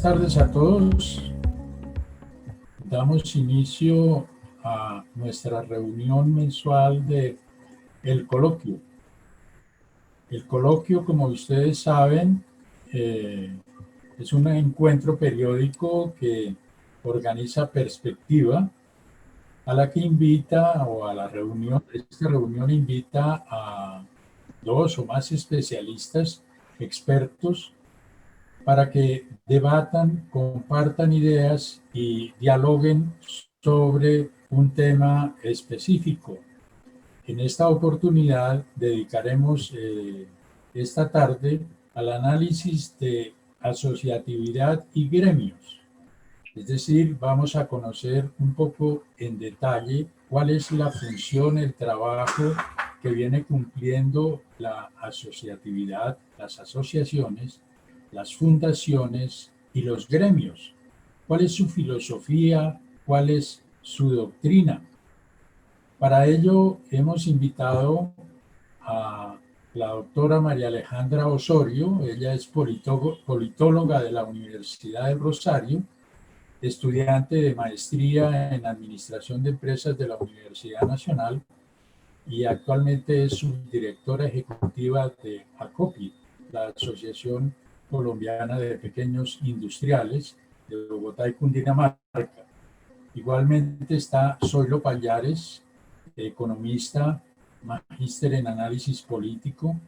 tardes a todos. Damos inicio a nuestra reunión mensual de El Coloquio. El Coloquio, como ustedes saben, es un encuentro periódico que organiza Perspectiva, a la que invita, o a la reunión, esta reunión invita a 2 o más especialistas, expertos, para que debatan, compartan ideas y dialoguen sobre un tema específico. En esta oportunidad dedicaremos esta tarde al análisis de asociatividad y gremios. Es decir, vamos a conocer un poco en detalle cuál es la función, el trabajo que viene cumpliendo la asociatividad, las asociaciones, las fundaciones y los gremios. ¿Cuál es su filosofía? ¿Cuál es su doctrina? Para ello hemos invitado a la doctora María Alejandra Osorio. Ella es politóloga de la Universidad de Rosario, estudiante de maestría en Administración de Empresas de la Universidad Nacional y actualmente es subdirectora ejecutiva de ACOPI, la Asociación Colombiana de Pequeños Industriales de Bogotá y Cundinamarca. Igualmente está Zoilo Pallares, economista, magíster en análisis político,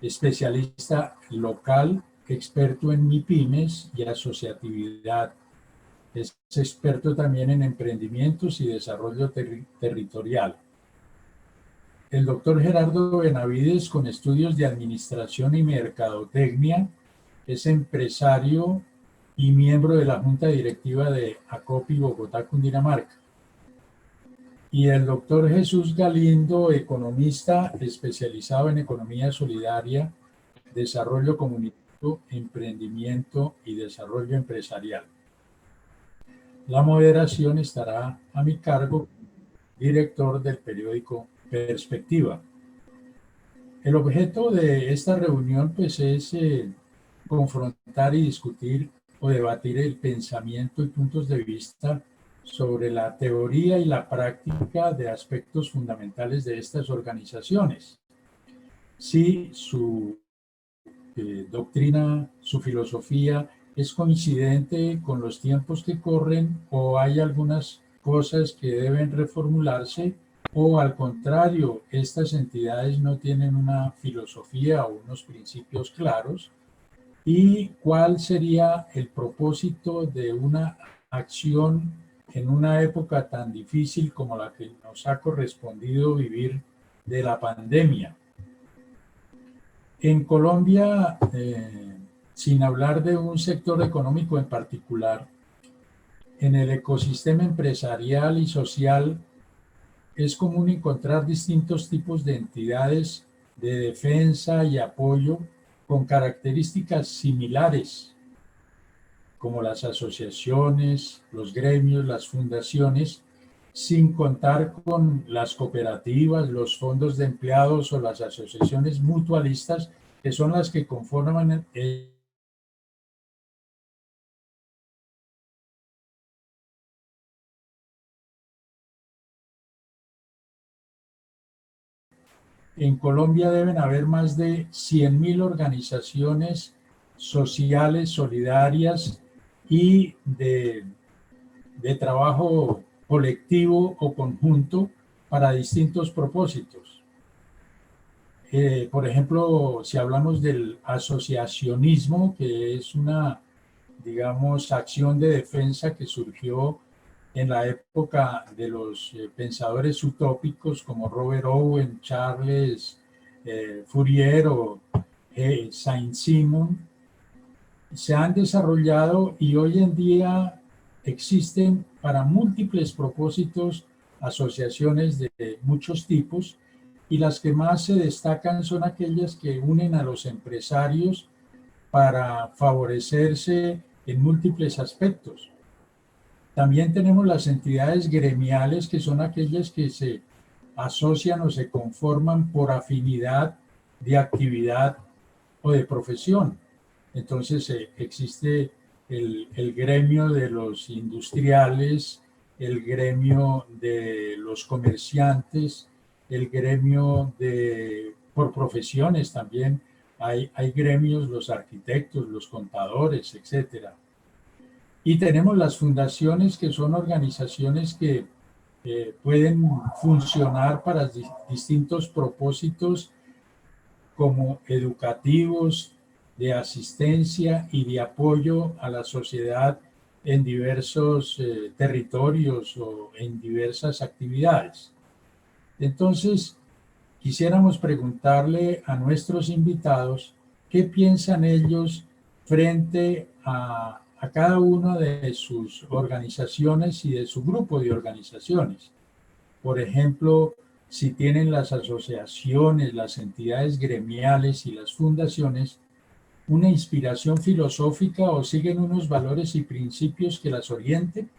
especialista local, experto en MIPYMES y asociatividad. Es experto también en emprendimientos y desarrollo territorial. El doctor Gerardo Benavides, con estudios de administración y mercadotecnia, es empresario y miembro de la Junta Directiva de ACOPI Bogotá, Cundinamarca. Y el doctor Jesús Galindo, economista especializado en economía solidaria, desarrollo comunitario, emprendimiento y desarrollo empresarial. La moderación estará a mi cargo, director del periódico Perspectiva. El objeto de esta reunión pues es confrontar y discutir o debatir el pensamiento y puntos de vista sobre la teoría y la práctica de aspectos fundamentales de estas organizaciones. Si su doctrina, su filosofía es coincidente con los tiempos que corren o hay algunas cosas que deben reformularse, o al contrario, estas entidades no tienen una filosofía o unos principios claros, y cuál sería el propósito de una acción en una época tan difícil como la que nos ha correspondido vivir de la pandemia. En Colombia, sin hablar de un sector económico en particular, en el ecosistema empresarial y social es común encontrar distintos tipos de entidades de defensa y apoyo con características similares, como las asociaciones, los gremios, las fundaciones, sin contar con las cooperativas, los fondos de empleados o las asociaciones mutualistas, que son las que conforman En Colombia deben haber más de 100.000 organizaciones sociales, solidarias y de trabajo colectivo o conjunto para distintos propósitos. Por ejemplo, si hablamos del asociacionismo, que es una, digamos, acción de defensa que surgió en la época de los pensadores utópicos como Robert Owen, Charles Fourier o Saint-Simon, se han desarrollado y hoy en día existen para múltiples propósitos asociaciones de muchos tipos, y las que más se destacan son aquellas que unen a los empresarios para favorecerse en múltiples aspectos. También tenemos las entidades gremiales, que son aquellas que se asocian o se conforman por afinidad de actividad o de profesión. Entonces existe el gremio de los industriales, el gremio de los comerciantes, el gremio de, por profesiones también, hay gremios, los arquitectos, los contadores, etcétera. Y tenemos las fundaciones, que son organizaciones que pueden funcionar para distintos propósitos como educativos, de asistencia y de apoyo a la sociedad en diversos territorios o en diversas actividades. Entonces, quisiéramos preguntarle a nuestros invitados qué piensan ellos frente a cada una de sus organizaciones y de su grupo de organizaciones. Por ejemplo, si tienen las asociaciones, las entidades gremiales y las fundaciones una inspiración filosófica o siguen unos valores y principios que las orienten.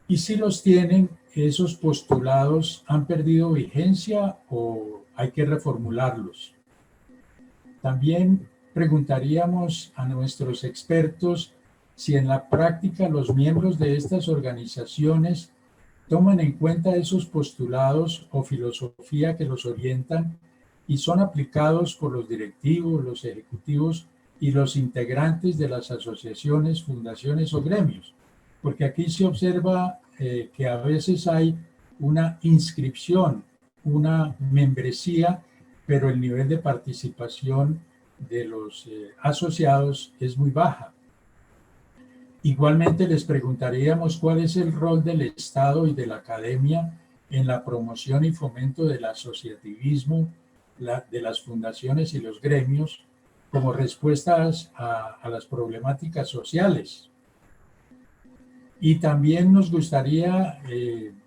Y si los tienen, esos postulados han perdido vigencia o hay que reformularlos. También preguntaríamos a nuestros expertos si en la práctica los miembros de estas organizaciones toman en cuenta esos postulados o filosofía que los orientan y son aplicados por los directivos, los ejecutivos y los integrantes de las asociaciones, fundaciones o gremios. Porque aquí se observa que a veces hay una inscripción, una membresía, pero el nivel de participación de los asociados es muy baja. Igualmente les preguntaríamos cuál es el rol del Estado y de la academia en la promoción y fomento del asociativismo, de las fundaciones y los gremios como respuestas a las problemáticas sociales. Y también nos gustaría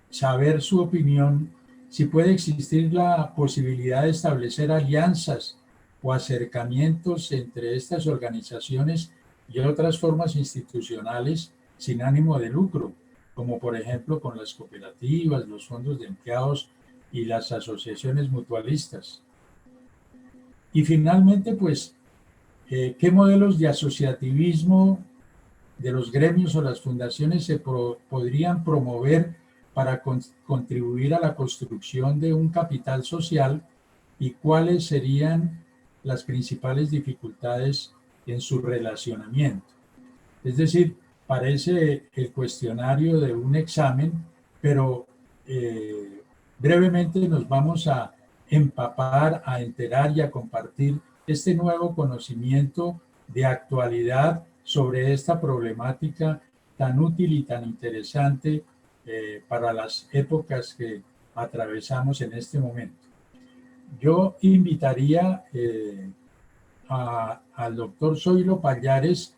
saber su opinión si puede existir la posibilidad de establecer alianzas o acercamientos entre estas organizaciones y otras formas institucionales sin ánimo de lucro, como por ejemplo con las cooperativas, los fondos de empleados y las asociaciones mutualistas. Y finalmente, pues, ¿qué modelos de asociativismo de los gremios o las fundaciones se podrían promover para contribuir a la construcción de un capital social y cuáles serían las principales dificultades en su relacionamiento? Es decir, parece el cuestionario de un examen, pero brevemente nos vamos a empapar, a enterar y a compartir este nuevo conocimiento de actualidad sobre esta problemática tan útil y tan interesante para las épocas que atravesamos en este momento. Yo invitaría al doctor Zoilo Pallares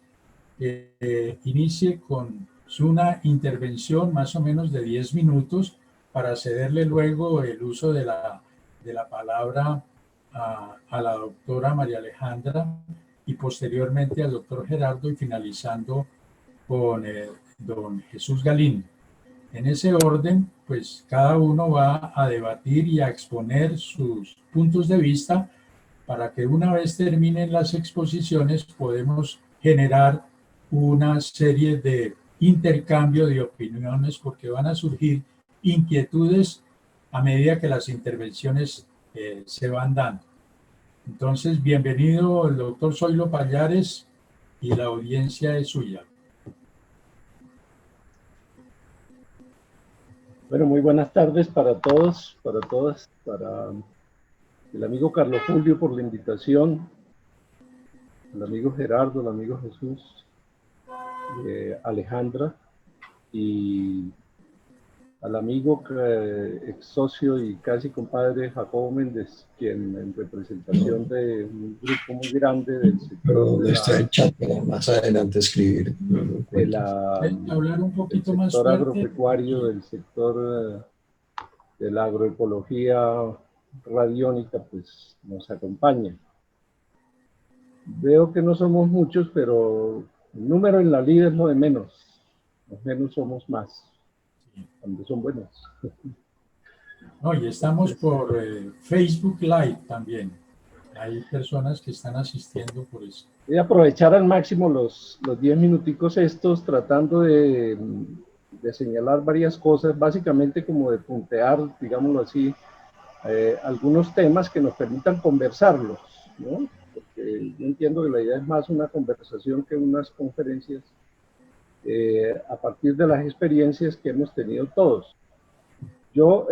que inicie con una intervención más o menos de 10 minutos para cederle luego el uso de la palabra a la doctora María Alejandra y posteriormente al doctor Gerardo y finalizando con don Jesús Galindo. En ese orden, pues cada uno va a debatir y a exponer sus puntos de vista para que una vez terminen las exposiciones podemos generar una serie de intercambio de opiniones porque van a surgir inquietudes a medida que las intervenciones se van dando. Entonces, bienvenido el doctor Zoilo Pallares y la audiencia es suya. Bueno, muy buenas tardes para todos, para todas, para el amigo Carlos Julio por la invitación, el amigo Gerardo, el amigo Jesús, Alejandra y al amigo ex socio y casi compadre Jacobo Méndez, quien en representación de un grupo muy grande del sector está el chat para más adelante escribir. Hablar un poquito más sector fuerte. Agropecuario, del sector de la agroecología radiónica, pues nos acompaña. Veo que no somos muchos, pero el número en la lid es lo de menos. Los menos somos más, cuando son buenos. No, y estamos por Facebook Live también. hay personas que están asistiendo por eso. Voy a aprovechar al máximo los 10 minuticos estos, tratando de señalar varias cosas, básicamente como de puntear, digámoslo así, algunos temas que nos permitan conversarlos, ¿no? Porque yo entiendo que la idea es más una conversación que unas conferencias a partir de las experiencias que hemos tenido todos. Yo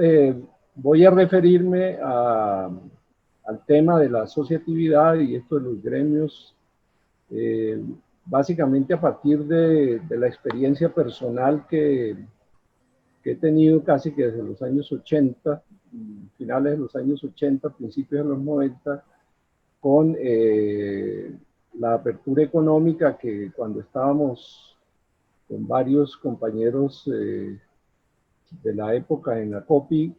voy a referirme al tema de la asociatividad y esto de los gremios, básicamente a partir de la experiencia personal que he tenido casi que desde los años 80, finales de los años 80, principios de los 90, con la apertura económica que cuando estábamos con varios compañeros de la época en la COPI,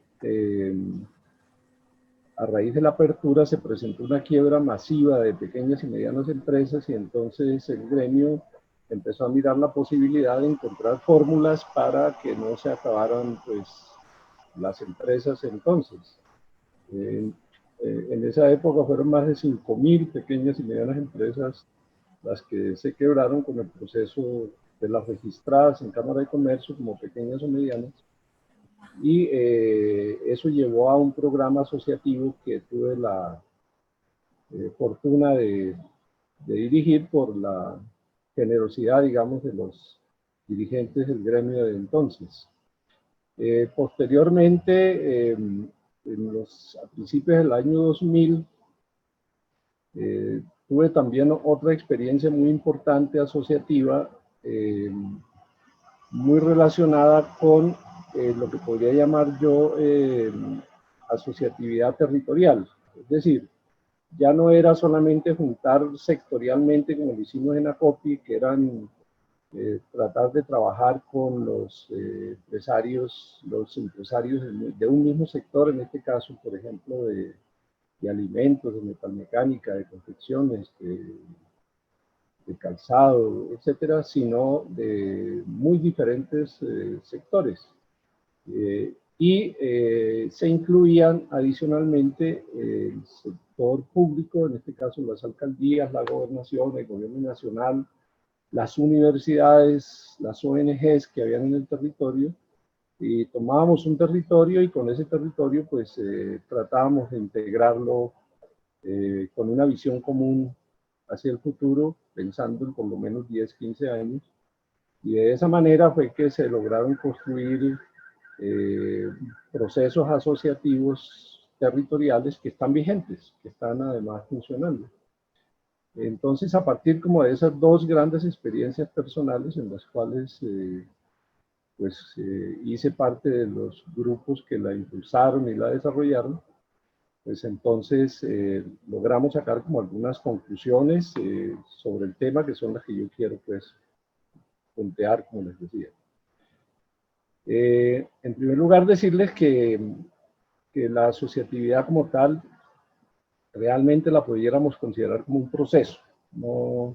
a raíz de la apertura se presentó una quiebra masiva de pequeñas y medianas empresas y entonces el gremio empezó a mirar la posibilidad de encontrar fórmulas para que no se acabaran pues las empresas entonces. En esa época fueron más de 5.000 pequeñas y medianas empresas las que se quebraron con el proceso de las registradas en Cámara de Comercio como pequeñas o medianas. Y eso llevó a un programa asociativo que tuve la fortuna de dirigir por la generosidad, digamos, de los dirigentes del gremio de entonces. Posteriormente, a principios del año 2000, tuve también otra experiencia muy importante asociativa, muy relacionada con lo que podría llamar yo asociatividad territorial. Es decir, ya no era solamente juntar sectorialmente como lo hicimos en ACOPI, que eran tratar de trabajar con los empresarios de un mismo sector, en este caso, por ejemplo, de alimentos, de metalmecánica, de confecciones, de calzado, etcétera, sino de muy diferentes sectores. Se incluían adicionalmente el sector público, en este caso las alcaldías, la gobernación, el gobierno nacional, las universidades, las ONGs que habían en el territorio, y tomábamos un territorio y con ese territorio pues tratábamos de integrarlo con una visión común hacia el futuro, pensando en por lo menos 10, 15 años, y de esa manera fue que se lograron construir procesos asociativos territoriales que están vigentes, que están además funcionando. Entonces, a partir como de esas dos grandes experiencias personales en las cuales hice parte de los grupos que la impulsaron y la desarrollaron, pues entonces logramos sacar como algunas conclusiones sobre el tema, que son las que yo quiero pues puntear, como les decía. En primer lugar, decirles que la asociatividad como tal realmente la pudiéramos considerar como un proceso. No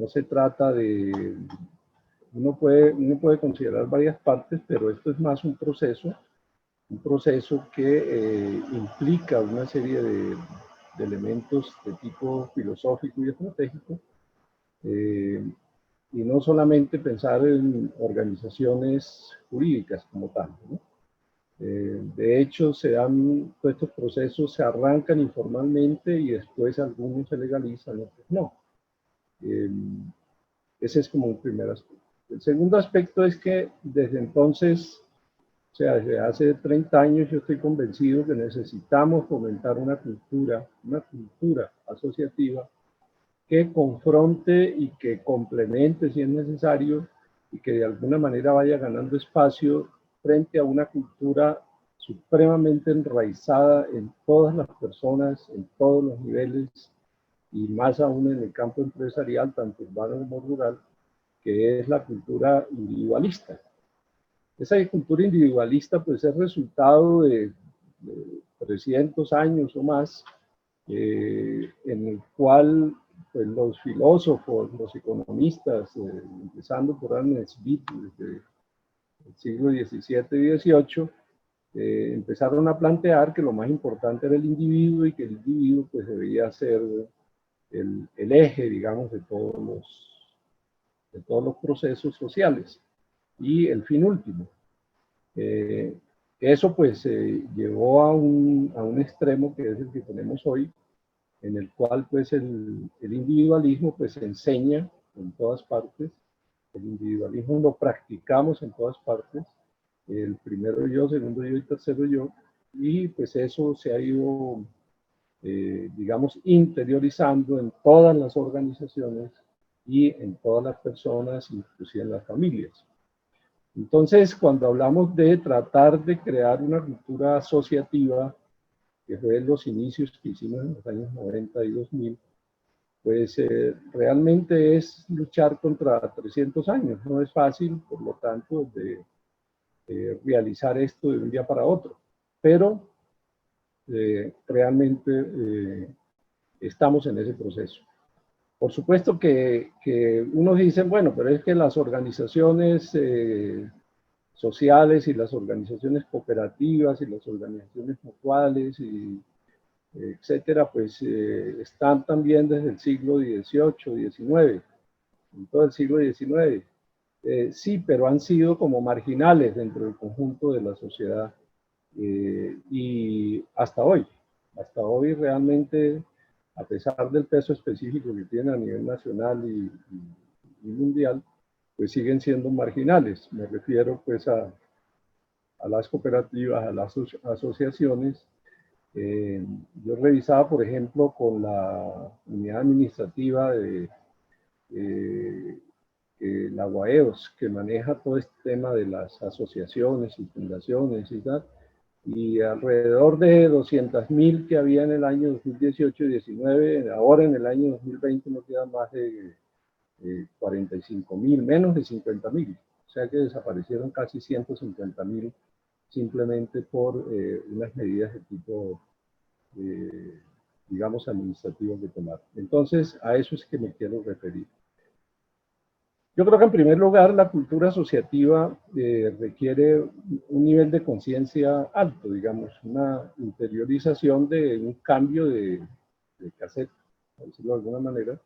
se trata de... Uno puede considerar varias partes, pero esto es más un proceso que implica una serie de elementos de tipo filosófico y estratégico, y no solamente pensar en organizaciones jurídicas como tal, ¿no? De hecho, todos estos procesos se arrancan informalmente y después algunos se legalizan, otros no. Ese es como un primer aspecto. El segundo aspecto es que desde entonces, o sea, desde hace 30 años yo estoy convencido que necesitamos fomentar una cultura asociativa que confronte y que complemente si es necesario y que de alguna manera vaya ganando espacio frente a una cultura supremamente enraizada en todas las personas, en todos los niveles y más aún en el campo empresarial, tanto urbano como rural, que es la cultura individualista. Esa cultura individualista pues es resultado de 300 años o más, en el cual pues, los filósofos, los economistas, empezando por Adam Smith desde el siglo XVII y XVIII, empezaron a plantear que lo más importante era el individuo y que el individuo pues debía ser el eje, digamos, de todos los procesos sociales y el fin último. Eso pues llevó a un extremo que es el que tenemos hoy, en el cual pues el individualismo pues se enseña en todas partes, el individualismo lo practicamos en todas partes, el primero yo, segundo yo y tercero yo, y pues eso se ha ido, digamos, interiorizando en todas las organizaciones y en todas las personas, inclusive en las familias. Entonces, cuando hablamos de tratar de crear una cultura asociativa, que fue en los inicios que hicimos en los años 90 y 2000, pues realmente es luchar contra 300 años. No es fácil, por lo tanto, de realizar esto de un día para otro. Pero realmente estamos en ese proceso. Por supuesto que unos dicen, bueno, pero es que las organizaciones sociales y las organizaciones cooperativas y las organizaciones mutuales y etcétera, pues están también desde el siglo XVIII, XIX, en todo el siglo XIX. Sí, pero han sido como marginales dentro del conjunto de la sociedad y hasta hoy realmente, a pesar del peso específico que tienen a nivel nacional y mundial, pues siguen siendo marginales. Me refiero pues a las cooperativas, a las asociaciones. Yo revisaba, por ejemplo, con la unidad administrativa de la UAEOS, que maneja todo este tema de las asociaciones y fundaciones y tal, y alrededor de 200.000 que había en el año 2018 y 19, ahora en el año 2020 no quedan más de 45.000, menos de 50.000. O sea que desaparecieron casi 150.000 simplemente por unas medidas de tipo, digamos, administrativo que tomar. Entonces, a eso es que me quiero referir. Yo creo que en primer lugar la cultura asociativa requiere un nivel de conciencia alto, digamos, una interiorización de un cambio de cassette, por decirlo de alguna manera,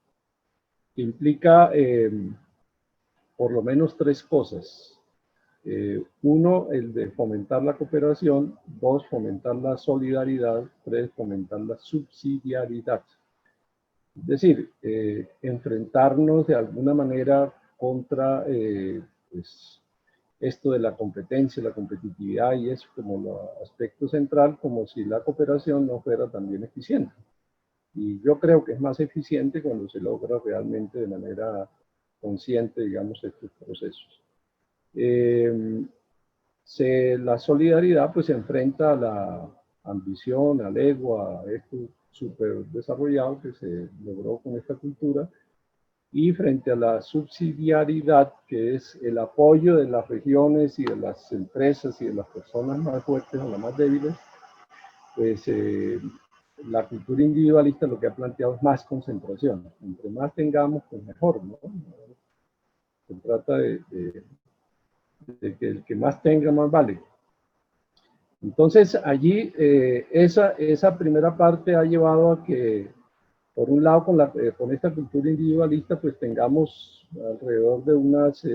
que implica por lo menos tres cosas. Uno, el de fomentar la cooperación; dos, fomentar la solidaridad; tres, fomentar la subsidiariedad. Es decir, enfrentarnos de alguna manera contra pues, esto de la competencia, la competitividad, y eso como el aspecto central, como si la cooperación no fuera también eficiente. Y yo creo que es más eficiente cuando se logra realmente de manera consciente, digamos, estos procesos. La solidaridad pues se enfrenta a la ambición, al ego, a esto súper desarrollado que se logró con esta cultura, y frente a la subsidiariedad, que es el apoyo de las regiones y de las empresas y de las personas más fuertes o las más débiles, pues la cultura individualista lo que ha planteado es más concentración. Entre más tengamos, pues mejor, ¿no? Se trata de que el que más tenga, más vale. Entonces, allí esa primera parte ha llevado a que, por un lado, con esta cultura individualista, pues tengamos alrededor de unas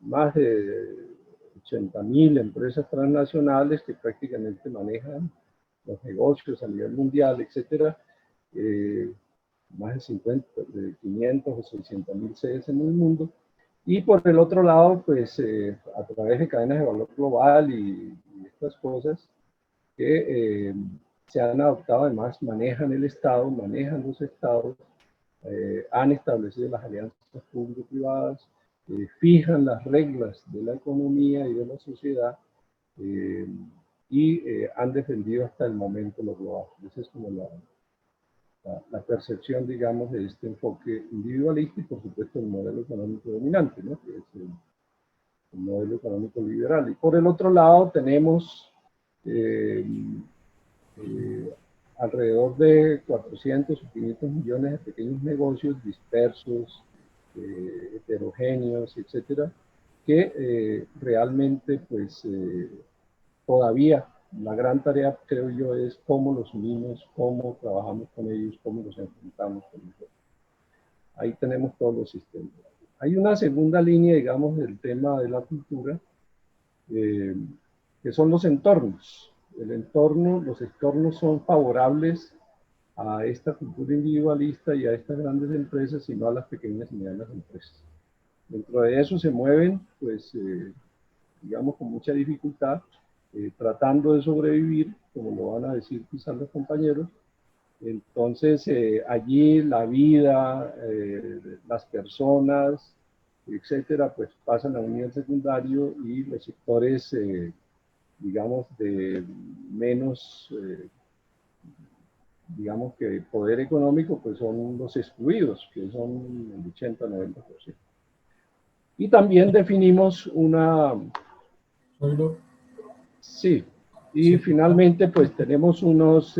más de 80.000 empresas transnacionales que prácticamente manejan los negocios a nivel mundial, etcétera. Más de 500 o 600.000 sedes en el mundo. Y por el otro lado, pues a través de cadenas de valor global y estas cosas que se han adoptado, además manejan el Estado, manejan los estados, han establecido las alianzas público-privadas, fijan las reglas de la economía y de la sociedad y han defendido hasta el momento lo global. Esa es como la percepción, digamos, de este enfoque individualista y, por supuesto, el modelo económico dominante, ¿no? Que es el modelo económico liberal. Y por el otro lado tenemos alrededor de 400 o 500 millones de pequeños negocios dispersos, heterogéneos, etcétera, que realmente pues todavía la gran tarea, creo yo, es cómo los unimos, cómo trabajamos con ellos, cómo los enfrentamos con ellos. Ahí tenemos todos los sistemas. Hay una segunda línea, digamos, del tema de la cultura, que son los entornos. Los entornos son favorables a esta cultura individualista y a estas grandes empresas, sino a las pequeñas y medianas empresas. Dentro de eso se mueven, pues, digamos, con mucha dificultad, tratando de sobrevivir, como lo van a decir quizás los compañeros. Entonces, allí la vida, las personas, etcétera, pues pasan a un nivel secundario y los sectores, digamos, de menos, digamos que poder económico, pues son los excluidos, que son el 80-90%. Y también definimos una... Sí, y finalmente pues tenemos unos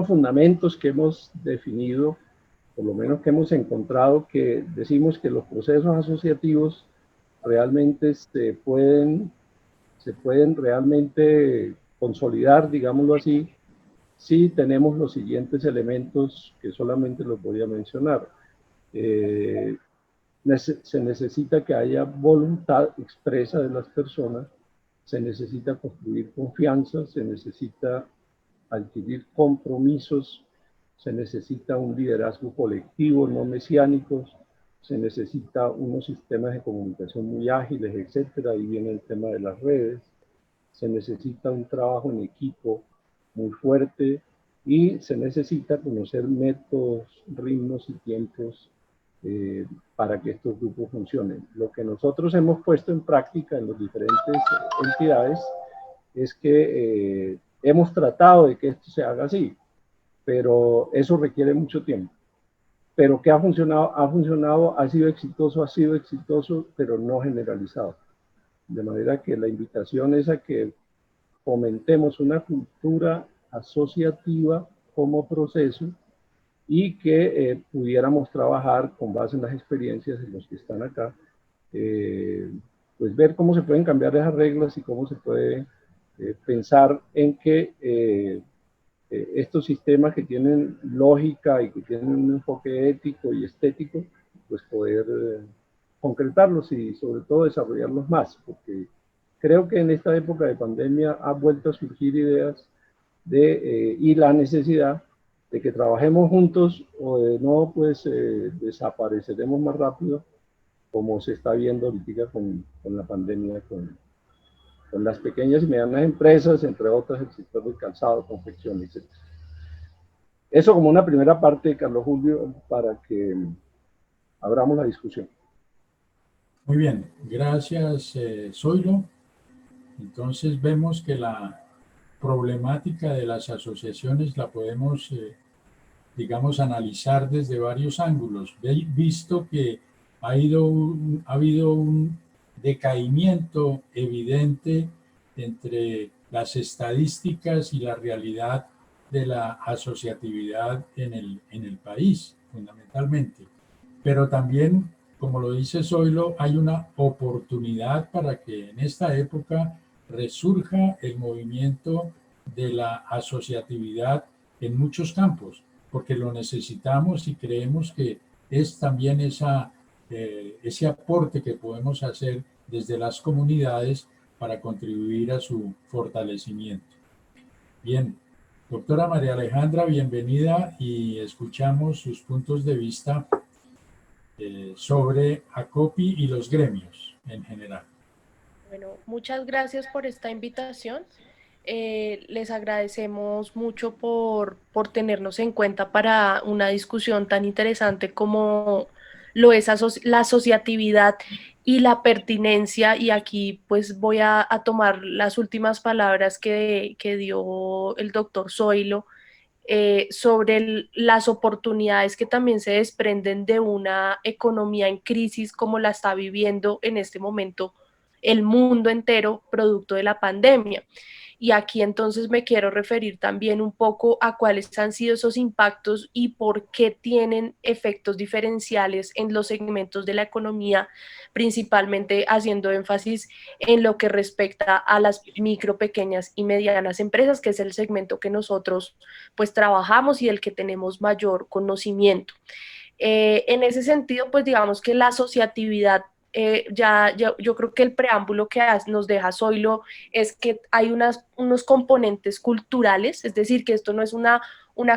fundamentos que hemos definido, por lo menos que hemos encontrado, que decimos que los procesos asociativos realmente se pueden realmente consolidar, digámoslo así, si tenemos los siguientes elementos que solamente los voy a mencionar. Se necesita que haya voluntad expresa de las personas, se necesita construir confianza, se necesita adquirir compromisos, se necesita un liderazgo colectivo, no mesiánicos, se necesita unos sistemas de comunicación muy ágiles, etcétera. Ahí viene el tema de las redes. Se necesita un trabajo en equipo muy fuerte y se necesita conocer métodos, ritmos y tiempos para que estos grupos funcionen. Lo que nosotros hemos puesto en práctica en las diferentes entidades es que hemos tratado de que esto se haga así, pero eso requiere mucho tiempo. Pero que ha funcionado, ha sido exitoso, pero no generalizado. De manera que la invitación es a que fomentemos una cultura asociativa como proceso y que pudiéramos trabajar con base en las experiencias de los que están acá, pues ver cómo se pueden cambiar esas reglas y cómo se puede pensar en que estos sistemas que tienen lógica y que tienen un enfoque ético y estético, pues poder concretarlos y sobre todo desarrollarlos más, porque creo que en esta época de pandemia ha vuelto a surgir ideas y la necesidad de que trabajemos juntos o de no, pues desapareceremos más rápido, como se está viendo ahorita con la pandemia, con las pequeñas y medianas empresas, entre otras el sector del calzado, confección, etc. Eso como una primera parte, Carlos Julio, para que abramos la discusión. Muy bien, gracias, Zoilo. Entonces vemos que la problemática de las asociaciones la podemos, digamos, analizar desde varios ángulos, visto que ha habido un decaimiento evidente entre las estadísticas y la realidad de la asociatividad en el país, fundamentalmente. Pero también, como lo dice Zoilo, hay una oportunidad para que en esta época resurja el movimiento de la asociatividad en muchos campos, porque lo necesitamos y creemos que es también ese aporte que podemos hacer desde las comunidades para contribuir a su fortalecimiento. Bien, doctora María Alejandra, bienvenida y escuchamos sus puntos de vista sobre ACOPI y los gremios en general. Bueno, muchas gracias por esta invitación. Les agradecemos mucho por tenernos en cuenta para una discusión tan interesante como lo es la asociatividad y la pertinencia. Y aquí pues voy a tomar las últimas palabras que dio el doctor Zoilo sobre las oportunidades que también se desprenden de una economía en crisis como la está viviendo en este momento el mundo entero producto de la pandemia. Y aquí entonces me quiero referir también un poco a cuáles han sido esos impactos y por qué tienen efectos diferenciales en los segmentos de la economía, principalmente haciendo énfasis en lo que respecta a las micro, pequeñas y medianas empresas, que es el segmento que nosotros pues trabajamos y el que tenemos mayor conocimiento. En ese sentido, pues digamos que la asociatividad, yo creo que el preámbulo que nos deja Zoilo es que hay unos componentes culturales, es decir, que esto no es una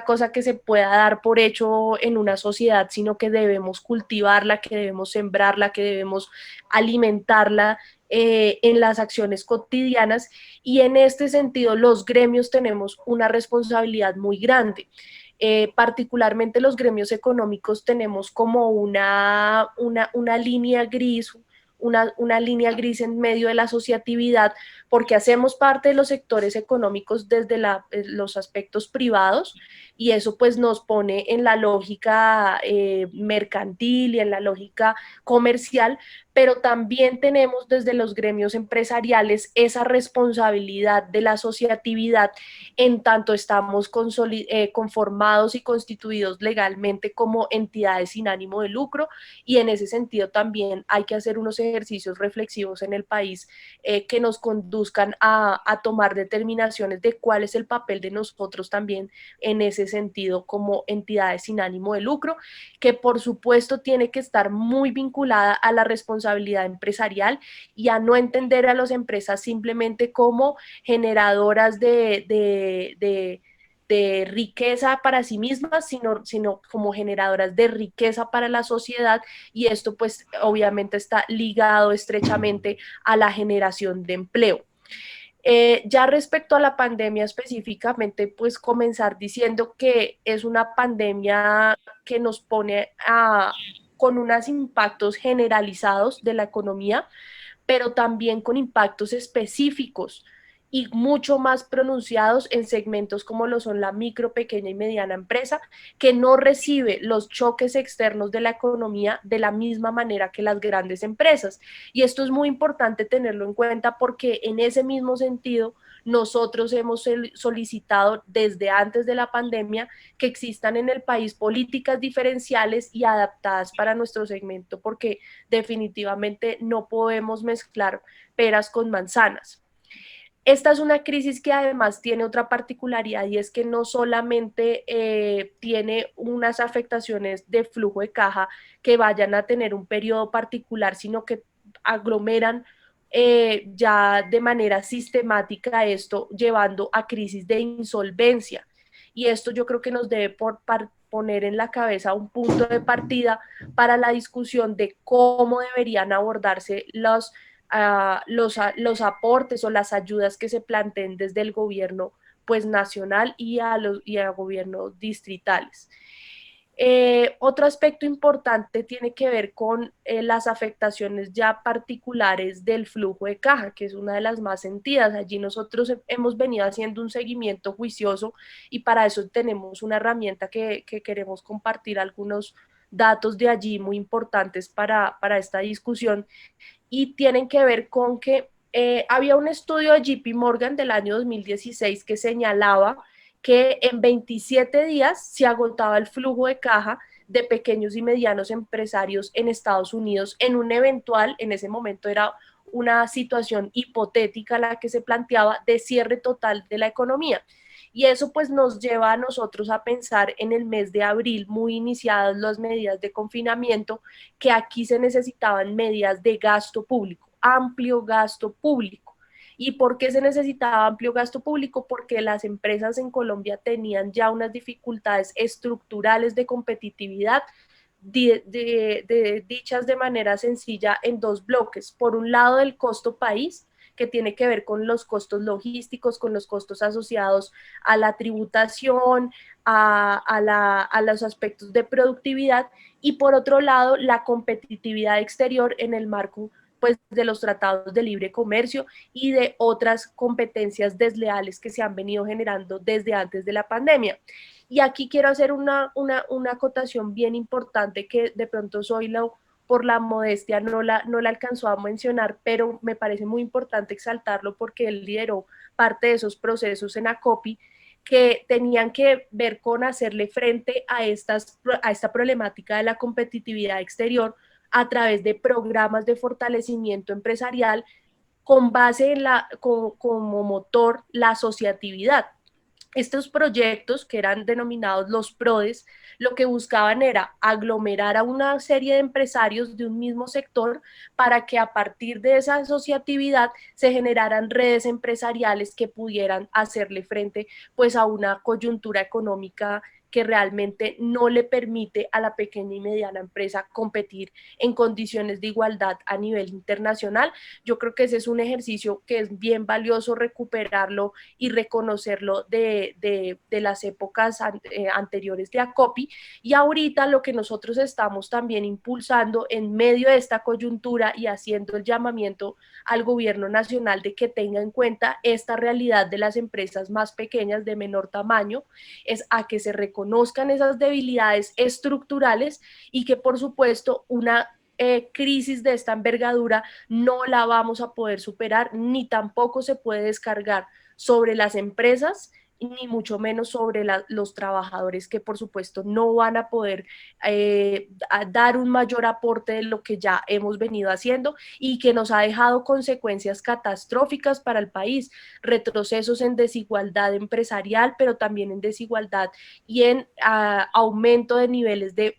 cosa que se pueda dar por hecho en una sociedad, sino que debemos cultivarla, que debemos sembrarla, que debemos alimentarla en las acciones cotidianas, y en este sentido los gremios tenemos una responsabilidad muy grande. Particularmente los gremios económicos tenemos como una línea gris, una línea gris en medio de la asociatividad, porque hacemos parte de los sectores económicos desde los aspectos privados, y eso pues nos pone en la lógica mercantil y en la lógica comercial, pero también tenemos desde los gremios empresariales esa responsabilidad de la asociatividad, en tanto estamos conformados y constituidos legalmente como entidades sin ánimo de lucro, y en ese sentido también hay que hacer unos ejercicios reflexivos en el país que nos conduzcan a tomar determinaciones de cuál es el papel de nosotros también en ese sentido como entidades sin ánimo de lucro, que por supuesto tiene que estar muy vinculada a la responsabilidad empresarial y a no entender a las empresas simplemente como generadoras de riqueza para sí mismas, sino como generadoras de riqueza para la sociedad, y esto pues obviamente está ligado estrechamente a la generación de empleo. Ya respecto a la pandemia específicamente, pues comenzar diciendo que es una pandemia que nos pone con unos impactos generalizados de la economía, pero también con impactos específicos y mucho más pronunciados en segmentos como lo son la micro, pequeña y mediana empresa, que no recibe los choques externos de la economía de la misma manera que las grandes empresas. Y esto es muy importante tenerlo en cuenta, porque en ese mismo sentido nosotros hemos solicitado desde antes de la pandemia que existan en el país políticas diferenciales y adaptadas para nuestro segmento, porque definitivamente no podemos mezclar peras con manzanas. Esta es una crisis que además tiene otra particularidad, y es que no solamente tiene unas afectaciones de flujo de caja que vayan a tener un periodo particular, sino que aglomeran ya de manera sistemática esto, llevando a crisis de insolvencia. Y esto yo creo que nos debe poner en la cabeza un punto de partida para la discusión de cómo deberían abordarse los aportes o las ayudas que se planteen desde el gobierno pues nacional y a gobiernos distritales. Otro aspecto importante tiene que ver con las afectaciones ya particulares del flujo de caja, que es una de las más sentidas. Allí nosotros hemos venido haciendo un seguimiento juicioso, y para eso tenemos una herramienta que queremos compartir algunos datos de allí muy importantes para esta discusión, y tienen que ver con que había un estudio de JP Morgan del año 2016 que señalaba que en 27 días se agotaba el flujo de caja de pequeños y medianos empresarios en Estados Unidos en un eventual, en ese momento era una situación hipotética la que se planteaba, de cierre total de la economía. Y eso pues nos lleva a nosotros a pensar en el mes de abril, muy iniciadas las medidas de confinamiento, que aquí se necesitaban medidas de gasto público, amplio gasto público. ¿Y por qué se necesitaba amplio gasto público? Porque las empresas en Colombia tenían ya unas dificultades estructurales de competitividad, dichas de manera sencilla en dos bloques. Por un lado, el costo país, que tiene que ver con los costos logísticos, con los costos asociados a la tributación, a los aspectos de productividad, y por otro lado, la competitividad exterior en el marco pues, de los tratados de libre comercio y de otras competencias desleales que se han venido generando desde antes de la pandemia. Y aquí quiero hacer una acotación bien importante que de pronto Zoilo por la modestia no la alcanzó a mencionar, pero me parece muy importante exaltarlo porque él lideró parte de esos procesos en ACOPI que tenían que ver con hacerle frente a esta problemática de la competitividad exterior a través de programas de fortalecimiento empresarial con base en como motor la asociatividad. Estos proyectos, que eran denominados los PRODES, lo que buscaban era aglomerar a una serie de empresarios de un mismo sector para que a partir de esa asociatividad se generaran redes empresariales que pudieran hacerle frente pues a una coyuntura económica que realmente no le permite a la pequeña y mediana empresa competir en condiciones de igualdad a nivel internacional. Yo creo que ese es un ejercicio que es bien valioso recuperarlo y reconocerlo de las épocas anteriores de ACOPI. Y ahorita lo que nosotros estamos también impulsando en medio de esta coyuntura y haciendo el llamamiento al gobierno nacional de que tenga en cuenta esta realidad de las empresas más pequeñas de menor tamaño, es a que se reconozcan esas debilidades estructurales y que por supuesto una crisis de esta envergadura no la vamos a poder superar, ni tampoco se puede descargar sobre las empresas, ni mucho menos sobre los trabajadores que por supuesto no van a poder dar un mayor aporte de lo que ya hemos venido haciendo y que nos ha dejado consecuencias catastróficas para el país, retrocesos en desigualdad empresarial, pero también en desigualdad y en aumento de niveles de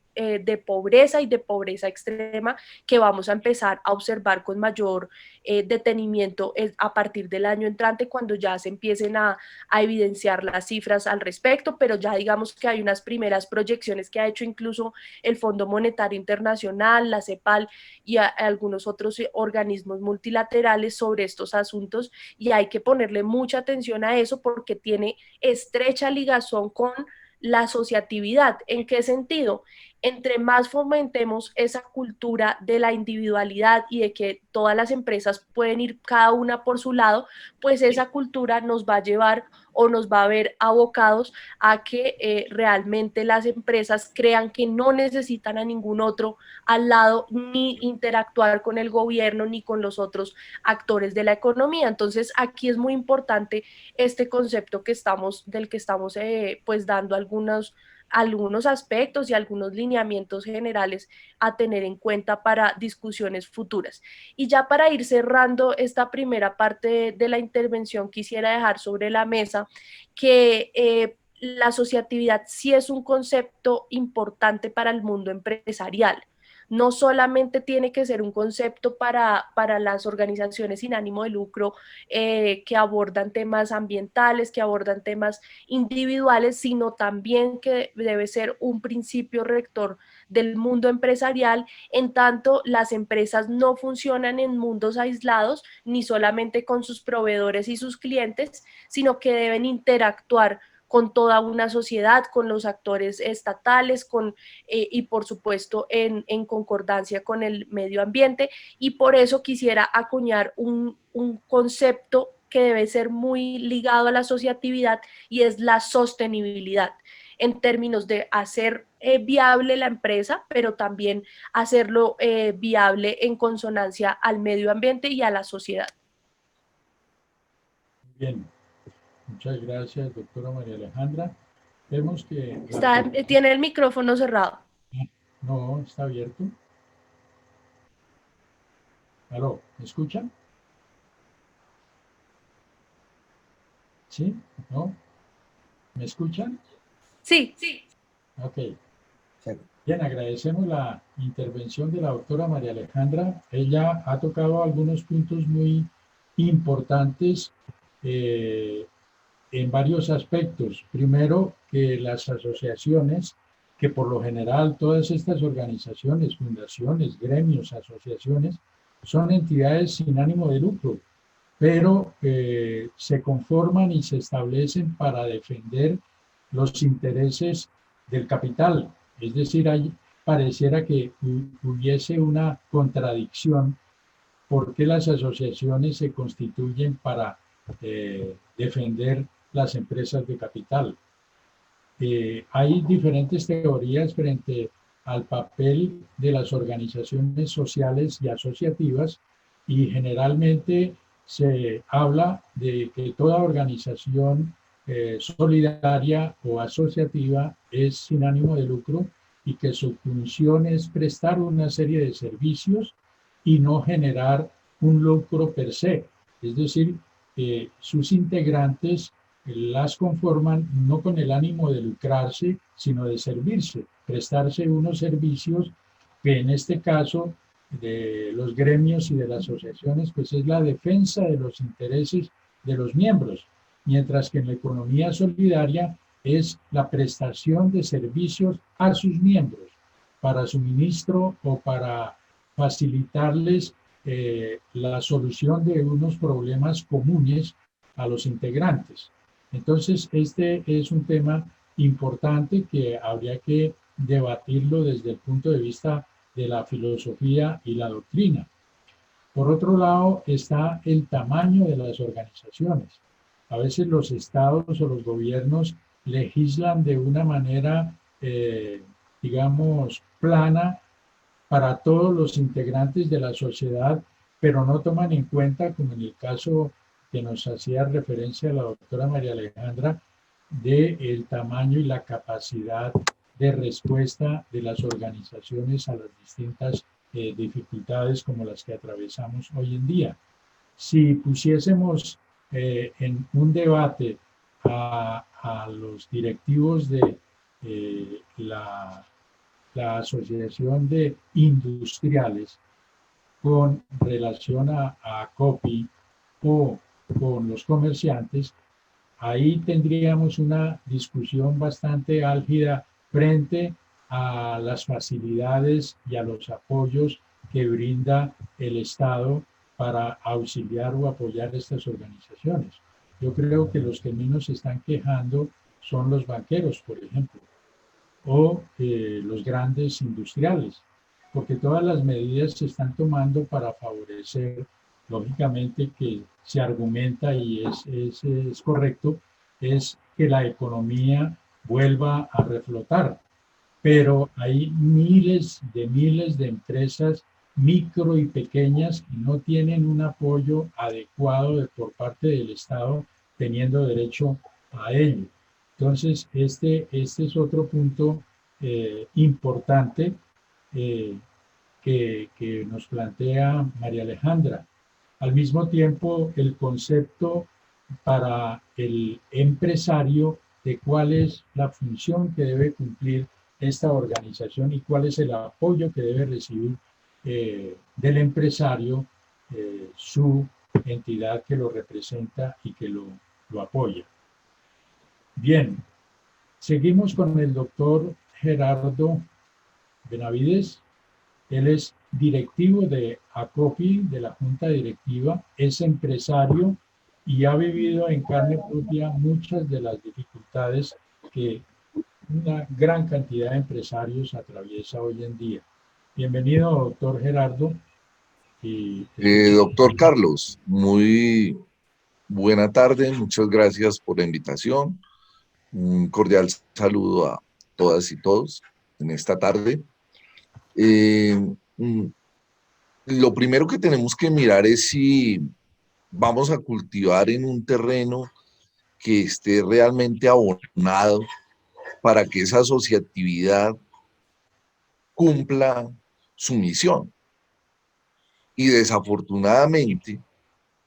pobreza y de pobreza extrema que vamos a empezar a observar con mayor detenimiento a partir del año entrante cuando ya se empiecen a evidenciar las cifras al respecto, pero ya digamos que hay unas primeras proyecciones que ha hecho incluso el Fondo Monetario Internacional, la CEPAL y algunos otros organismos multilaterales sobre estos asuntos y hay que ponerle mucha atención a eso porque tiene estrecha ligazón con la asociatividad. ¿En qué sentido? Entre más fomentemos esa cultura de la individualidad y de que todas las empresas pueden ir cada una por su lado, pues esa cultura nos va a llevar o nos va a ver abocados a que realmente las empresas crean que no necesitan a ningún otro al lado, ni interactuar con el gobierno ni con los otros actores de la economía. Entonces aquí es muy importante este concepto del que estamos pues dando algunos aspectos y algunos lineamientos generales a tener en cuenta para discusiones futuras. Y ya para ir cerrando esta primera parte de la intervención, quisiera dejar sobre la mesa que la asociatividad sí es un concepto importante para el mundo empresarial. No solamente tiene que ser un concepto para las organizaciones sin ánimo de lucro que abordan temas ambientales, que abordan temas individuales, sino también que debe ser un principio rector del mundo empresarial, en tanto las empresas no funcionan en mundos aislados, ni solamente con sus proveedores y sus clientes, sino que deben interactuar con toda una sociedad, con los actores estatales, y por supuesto en concordancia con el medio ambiente. Y por eso quisiera acuñar un concepto que debe ser muy ligado a la asociatividad y es la sostenibilidad en términos de hacer viable la empresa, pero también hacerlo viable en consonancia al medio ambiente y a la sociedad. Bien, muchas gracias, doctora María Alejandra. Vemos que... Tiene el micrófono cerrado. No, está abierto. ¿Aló? ¿Me escuchan? ¿Sí? ¿No? ¿Me escuchan? Sí, sí. Ok. Bien, agradecemos la intervención de la doctora María Alejandra. Ella ha tocado algunos puntos muy importantes en varios aspectos. Primero, que las asociaciones, que por lo general todas estas organizaciones, fundaciones, gremios, asociaciones, son entidades sin ánimo de lucro, pero se conforman y se establecen para defender los intereses del capital. Es decir, pareciera que hubiese una contradicción porque las asociaciones se constituyen para defender las empresas de capital. Hay diferentes teorías frente al papel de las organizaciones sociales y asociativas, y generalmente se habla de que toda organización solidaria o asociativa es sin ánimo de lucro y que su función es prestar una serie de servicios y no generar un lucro per se. Es decir, sus integrantes las conforman no con el ánimo de lucrarse, sino de servirse, prestarse unos servicios que en este caso de los gremios y de las asociaciones, pues es la defensa de los intereses de los miembros, mientras que en la economía solidaria es la prestación de servicios a sus miembros para suministro o para facilitarles la solución de unos problemas comunes a los integrantes. Entonces, este es un tema importante que habría que debatirlo desde el punto de vista de la filosofía y la doctrina. Por otro lado, está el tamaño de las organizaciones. A veces los estados o los gobiernos legislan de una manera, digamos, plana para todos los integrantes de la sociedad, pero no toman en cuenta, como en el caso que nos hacía referencia la doctora María Alejandra, del tamaño y la capacidad de respuesta de las organizaciones a las distintas dificultades como las que atravesamos hoy en día. Si pusiésemos en un debate a los directivos de la Asociación de Industriales con relación a COPI o con los comerciantes, ahí tendríamos una discusión bastante álgida frente a las facilidades y a los apoyos que brinda el Estado para auxiliar o apoyar estas organizaciones. Yo creo que los que menos se están quejando son los banqueros, por ejemplo, o los grandes industriales, porque todas las medidas se están tomando para favorecer, lógicamente que se argumenta y es correcto, es que la economía vuelva a reflotar, pero hay miles de empresas micro y pequeñas que no tienen un apoyo adecuado por parte del Estado, teniendo derecho a ello. Entonces, este es otro punto importante que nos plantea María Alejandra. Al mismo tiempo, el concepto para el empresario de cuál es la función que debe cumplir esta organización y cuál es el apoyo que debe recibir del empresario su entidad que lo representa y que lo apoya. Bien, seguimos con el doctor Gerardo Benavides. Él es directivo de ACOPI, de la Junta Directiva, es empresario y ha vivido en carne propia muchas de las dificultades que una gran cantidad de empresarios atraviesa hoy en día. Bienvenido, doctor Gerardo. Doctor Carlos, muy buena tarde, muchas gracias por la invitación. Un cordial saludo a todas y todos en esta tarde. Lo primero que tenemos que mirar es si vamos a cultivar en un terreno que esté realmente abonado para que esa asociatividad cumpla su misión. Y desafortunadamente,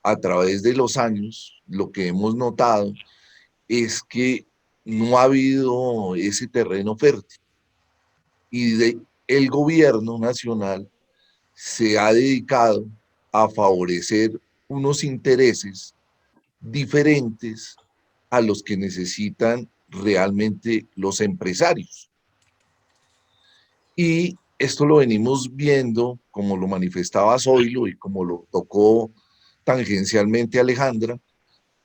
a través de los años, lo que hemos notado es que no ha habido ese terreno fértil. Y el gobierno nacional se ha dedicado a favorecer unos intereses diferentes a los que necesitan realmente los empresarios. Y esto lo venimos viendo, como lo manifestaba Zoilo y como lo tocó tangencialmente Alejandra,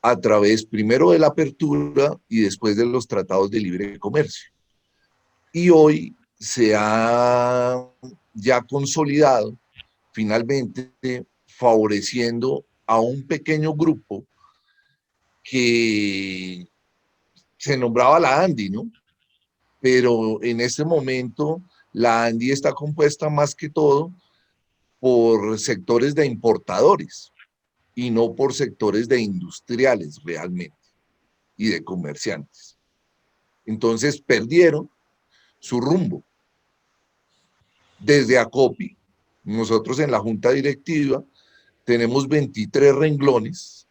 a través primero de la apertura y después de los tratados de libre comercio. Y hoy se ha ya consolidado, finalmente, favoreciendo a un pequeño grupo que se nombraba la ANDI, ¿no? Pero en este momento La ANDI está compuesta más que todo por sectores de importadores y no por sectores de industriales realmente y de comerciantes. Entonces perdieron su rumbo. Desde ACOPI, nosotros en la junta directiva tenemos 23 renglones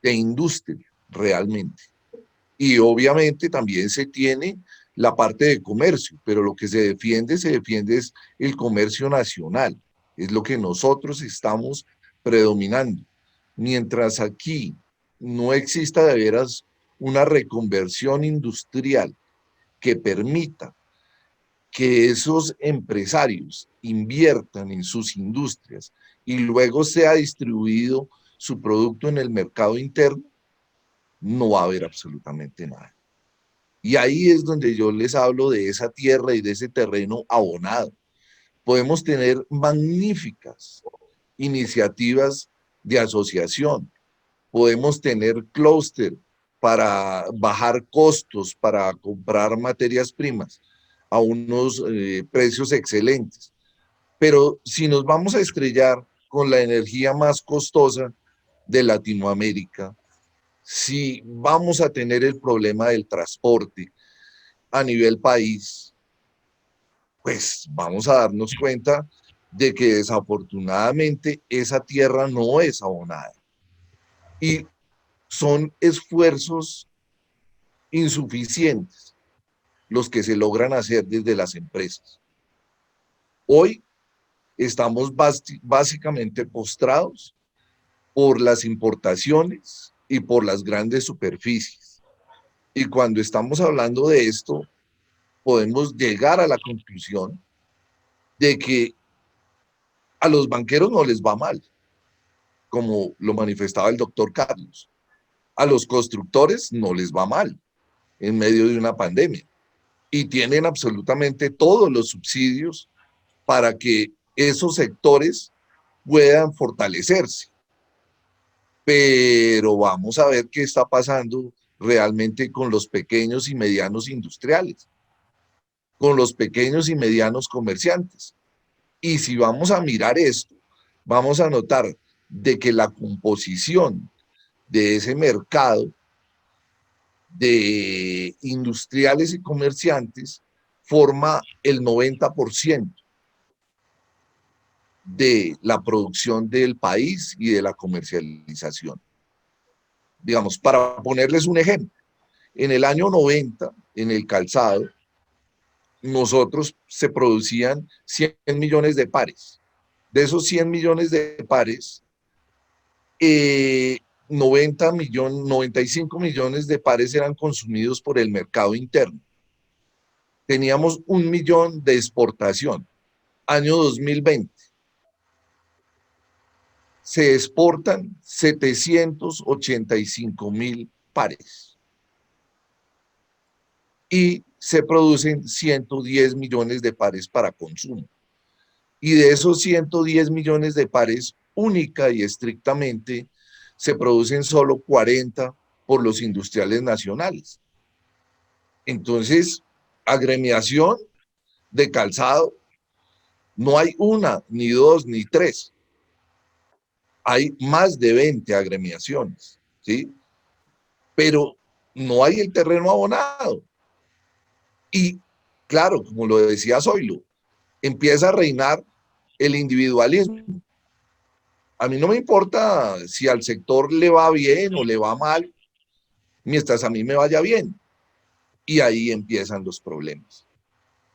de industria realmente. Y obviamente también se tiene la parte de comercio, pero lo que se defiende es el comercio nacional, es lo que nosotros estamos predominando. Mientras aquí no exista de veras una reconversión industrial que permita que esos empresarios inviertan en sus industrias y luego sea distribuido su producto en el mercado interno, no va a haber absolutamente nada. Y ahí es donde yo les hablo de esa tierra y de ese terreno abonado. Podemos tener magníficas iniciativas de asociación, podemos tener clúster para bajar costos, para comprar materias primas a unos precios excelentes. Pero si nos vamos a estrellar con la energía más costosa de Latinoamérica, si vamos a tener el problema del transporte a nivel país, pues vamos a darnos cuenta de que desafortunadamente esa tierra no es abonada. Y son esfuerzos insuficientes los que se logran hacer desde las empresas. Hoy estamos básicamente postrados por las importaciones y por las grandes superficies. Y cuando estamos hablando de esto, podemos llegar a la conclusión de que a los banqueros no les va mal, como lo manifestaba el doctor Carlos. A los constructores no les va mal en medio de una pandemia y tienen absolutamente todos los subsidios para que esos sectores puedan fortalecerse. Pero vamos a ver qué está pasando realmente con los pequeños y medianos industriales, con los pequeños y medianos comerciantes. Y si vamos a mirar esto, vamos a notar de que la composición de ese mercado de industriales y comerciantes forma el 90% de la producción del país y de la comercialización. Digamos, para ponerles un ejemplo, en el año 90, en el calzado, nosotros se producían 100 millones de pares. De esos 100 millones de pares, 95 millones de pares eran consumidos por el mercado interno. Teníamos 1 millón de exportación. Año 2020. Se exportan 785.000 pares. Y se producen 110 millones de pares para consumo. Y de esos 110 millones de pares, única y estrictamente, se producen solo 40 por los industriales nacionales. Entonces, agremiación de calzado, no hay una, ni dos, ni tres. Hay más de 20 agremiaciones, ¿sí? Pero no hay el terreno abonado. Y claro, como lo decía Zoilo, empieza a reinar el individualismo. A mí no me importa si al sector le va bien o le va mal, mientras a mí me vaya bien. Y ahí empiezan los problemas.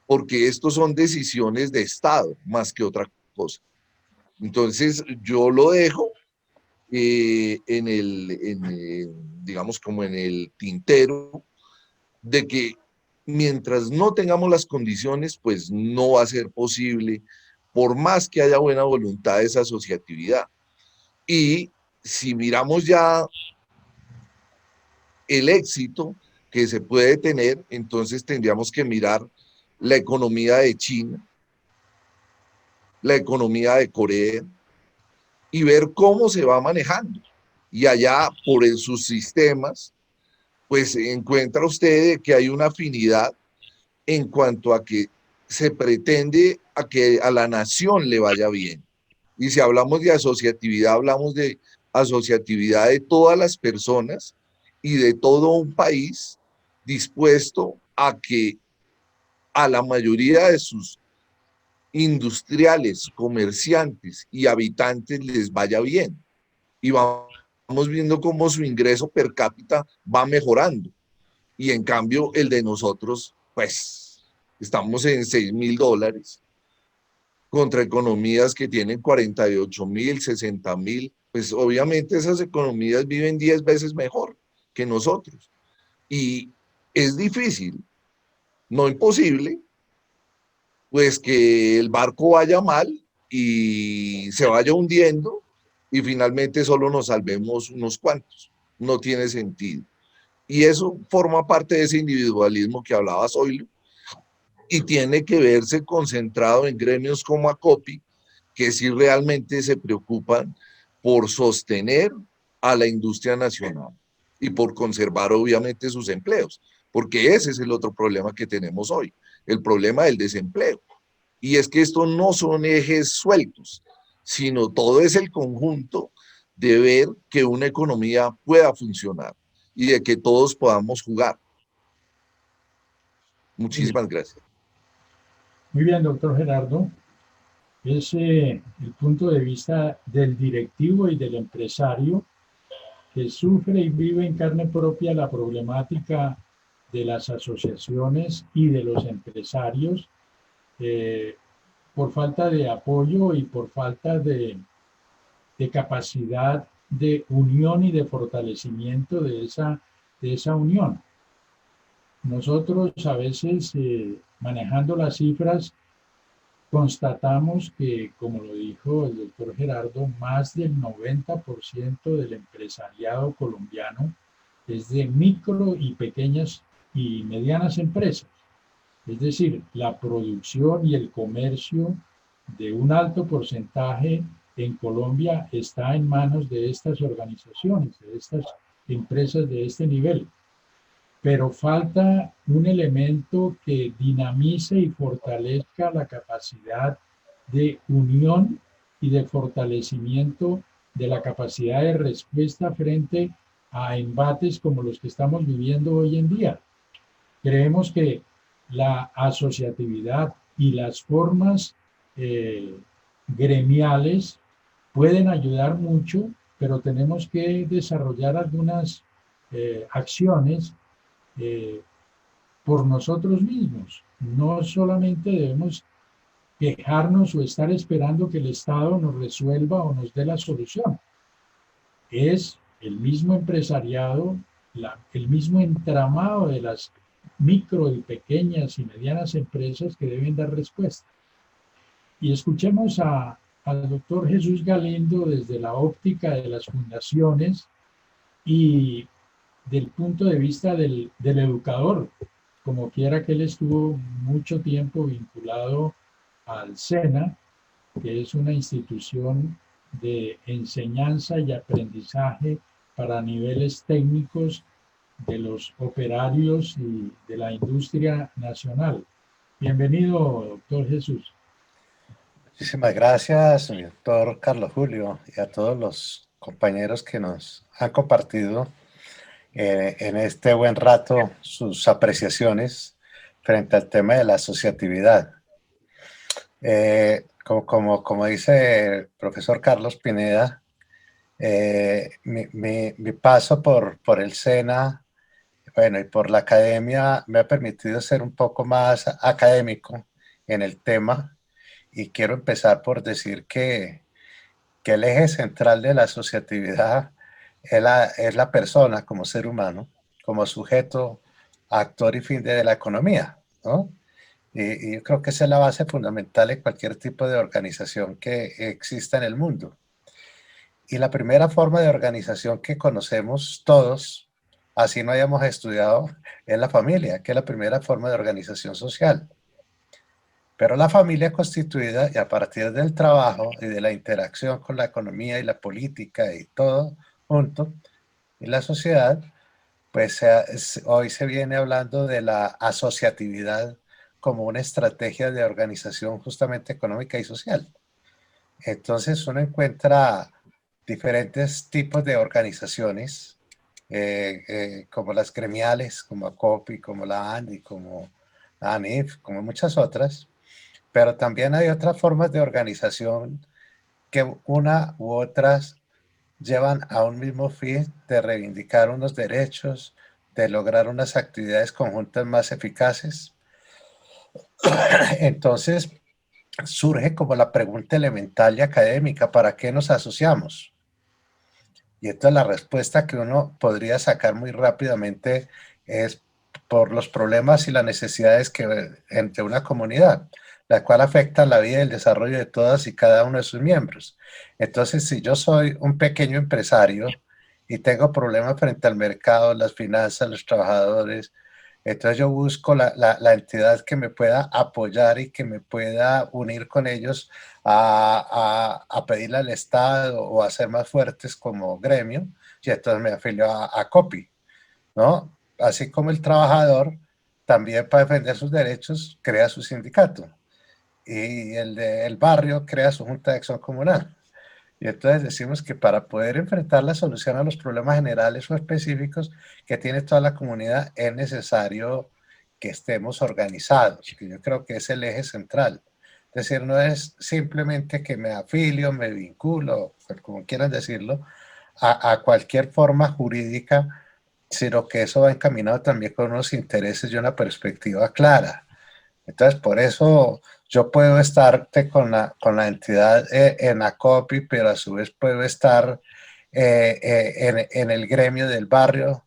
Porque estos son decisiones de Estado más que otra cosa. Entonces yo lo dejo digamos como en el tintero de que mientras no tengamos las condiciones, pues no va a ser posible, por más que haya buena voluntad de esa asociatividad. Y si miramos ya el éxito que se puede tener, entonces tendríamos que mirar la economía de China, la economía de Corea, y ver cómo se va manejando. Y allá, por sus sistemas, pues encuentra usted que hay una afinidad en cuanto a que se pretende a que a la nación le vaya bien. Y si hablamos de asociatividad, hablamos de asociatividad de todas las personas y de todo un país dispuesto a que a la mayoría de sus industriales, comerciantes y habitantes les vaya bien. Y vamos viendo cómo su ingreso per cápita va mejorando. Y en cambio el de nosotros, pues, estamos en $6.000 contra economías que tienen 48.000, 60.000. Pues obviamente esas economías viven 10 veces mejor que nosotros. Y es difícil, no imposible, pues que el barco vaya mal y se vaya hundiendo y finalmente solo nos salvemos unos cuantos. No tiene sentido. Y eso forma parte de ese individualismo que hablaba Zoilo y tiene que verse concentrado en gremios como ACOPI, que sí realmente se preocupan por sostener a la industria nacional y por conservar obviamente sus empleos, porque ese es el otro problema que tenemos hoy, el problema del desempleo. Y es que estos no son ejes sueltos, sino todo es el conjunto de ver que una economía pueda funcionar y de que todos podamos jugar. Muchísimas gracias. Muy bien, doctor Gerardo. Es el punto de vista del directivo y del empresario que sufre y vive en carne propia la problemática de las asociaciones y de los empresarios eh, por falta de apoyo y por falta de capacidad de unión y de fortalecimiento de esa unión. Nosotros a veces, manejando las cifras, constatamos que, como lo dijo el doctor Gerardo, más del 90% del empresariado colombiano es de micro y pequeñas y medianas empresas. Es decir, la producción y el comercio de un alto porcentaje en Colombia está en manos de estas organizaciones, de estas empresas de este nivel. Pero falta un elemento que dinamice y fortalezca la capacidad de unión y de fortalecimiento de la capacidad de respuesta frente a embates como los que estamos viviendo hoy en día. Creemos que la asociatividad y las formas gremiales pueden ayudar mucho, pero tenemos que desarrollar algunas acciones eh, por nosotros mismos. No solamente debemos quejarnos o estar esperando que el Estado nos resuelva o nos dé la solución. Es el mismo empresariado, el mismo entramado de las micro y pequeñas y medianas empresas que deben dar respuesta. Y escuchemos al doctor Jesús Galindo desde la óptica de las fundaciones y del punto de vista del educador, como quiera que él estuvo mucho tiempo vinculado al SENA, que es una institución de enseñanza y aprendizaje para niveles técnicos de los operarios y de la industria nacional. Bienvenido, doctor Jesús. Muchísimas gracias, doctor Carlos Julio, y a todos los compañeros que nos han compartido en este buen rato sus apreciaciones frente al tema de la asociatividad. Como dice el profesor Carlos Pineda, mi paso por el SENA, bueno, y por la academia me ha permitido ser un poco más académico en el tema, y quiero empezar por decir que el eje central de la asociatividad es la persona como ser humano, como sujeto, actor y fin de la economía, ¿no? Y yo creo que esa es la base fundamental de cualquier tipo de organización que exista en el mundo. Y la primera forma de organización que conocemos todos, así no hayamos estudiado, es la familia, que es la primera forma de organización social. Pero la familia constituida, y a partir del trabajo y de la interacción con la economía y la política y todo junto, y la sociedad, pues hoy se viene hablando de la asociatividad como una estrategia de organización justamente económica y social. Entonces uno encuentra diferentes tipos de organizaciones, como las gremiales, como ACOPI, como la ANDI, como la ANIF, como muchas otras, pero también hay otras formas de organización que una u otras llevan a un mismo fin de reivindicar unos derechos, de lograr unas actividades conjuntas más eficaces. Entonces surge como la pregunta elemental y académica: ¿para qué nos asociamos? Y entonces la respuesta que uno podría sacar muy rápidamente es por los problemas y las necesidades que entre una comunidad, la cual afecta la vida y el desarrollo de todas y cada uno de sus miembros. Entonces, si yo soy un pequeño empresario y tengo problemas frente al mercado, las finanzas, los trabajadores, entonces yo busco la entidad que me pueda apoyar y que me pueda unir con ellos a pedirle al Estado o a ser más fuertes como gremio, y entonces me afilio a COPI, ¿no? Así como el trabajador también, para defender sus derechos, crea su sindicato, y el del barrio crea su junta de acción comunal. Y entonces decimos que para poder enfrentar la solución a los problemas generales o específicos que tiene toda la comunidad, es necesario que estemos organizados, que yo creo que es el eje central. Es decir, no es simplemente que me afilio, me vinculo, como quieran decirlo, a cualquier forma jurídica, sino que eso va encaminado también con unos intereses y una perspectiva clara. Entonces, por eso yo puedo estar con la entidad en ACOPI, pero a su vez puedo estar en el gremio del barrio,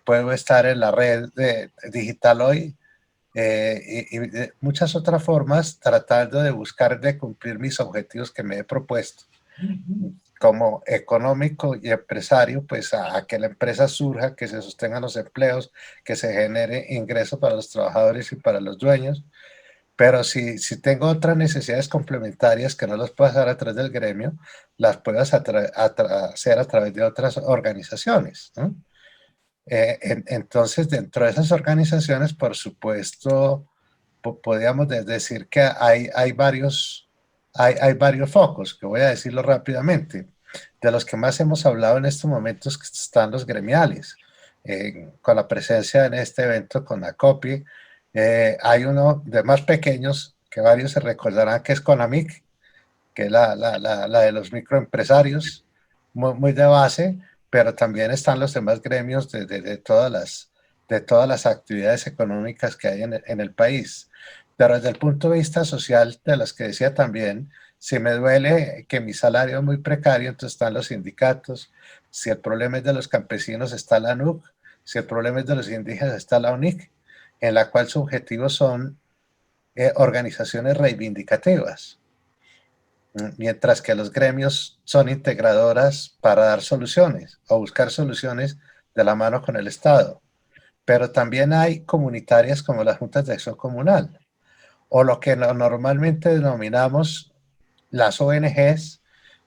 puedo estar en la red digital hoy, y de muchas otras formas, tratando de buscar de cumplir mis objetivos que me he propuesto. Como económico y empresario, pues a que la empresa surja, que se sostengan los empleos, que se genere ingreso para los trabajadores y para los dueños. Pero si tengo otras necesidades complementarias que no las puedo hacer a través del gremio, las puedo hacer a través de otras organizaciones, ¿no? Entonces, dentro de esas organizaciones, por supuesto, podríamos decir que hay varios focos, que voy a decirlo rápidamente. De los que más hemos hablado en estos momentos están los gremiales, con la presencia en este evento con la COPI. Hay uno de más pequeños que varios se recordarán, que es CONAMIC, que es la de los microempresarios, muy de base, pero también están los demás gremios de todas las actividades económicas que hay en el país. Pero desde el punto de vista social, de las que decía también, si me duele que mi salario es muy precario, entonces están los sindicatos. Si el problema es de los campesinos, está la ANUC. Si el problema es de los indígenas, está la UNIC, en la cual sus objetivos son organizaciones reivindicativas, mientras que los gremios son integradoras para dar soluciones o buscar soluciones de la mano con el Estado. Pero también hay comunitarias como las juntas de acción comunal, o lo que normalmente denominamos las ONGs,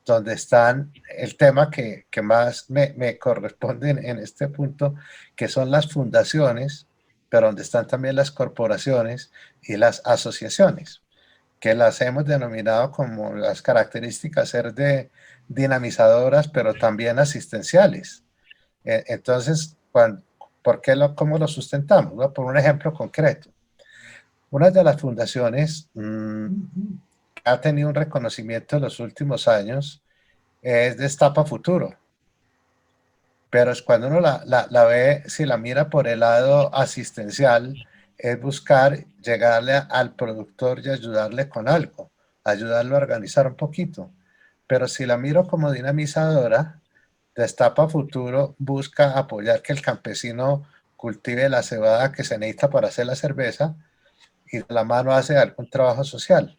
donde están el tema que más me corresponde en este punto, que son las fundaciones, pero donde están también las corporaciones y las asociaciones, que las hemos denominado como las características ser de dinamizadoras, pero también asistenciales. Entonces, ¿cómo lo sustentamos? ¿No? Por un ejemplo concreto. Una de las fundaciones ha tenido un reconocimiento en los últimos años, es Destapa Futuro. Pero es cuando uno la ve, si la mira por el lado asistencial, es buscar llegarle al productor y ayudarle con algo, ayudarlo a organizar un poquito. Pero si la miro como dinamizadora, Destapa Futuro busca apoyar que el campesino cultive la cebada que se necesita para hacer la cerveza, y de la mano hace algún trabajo social.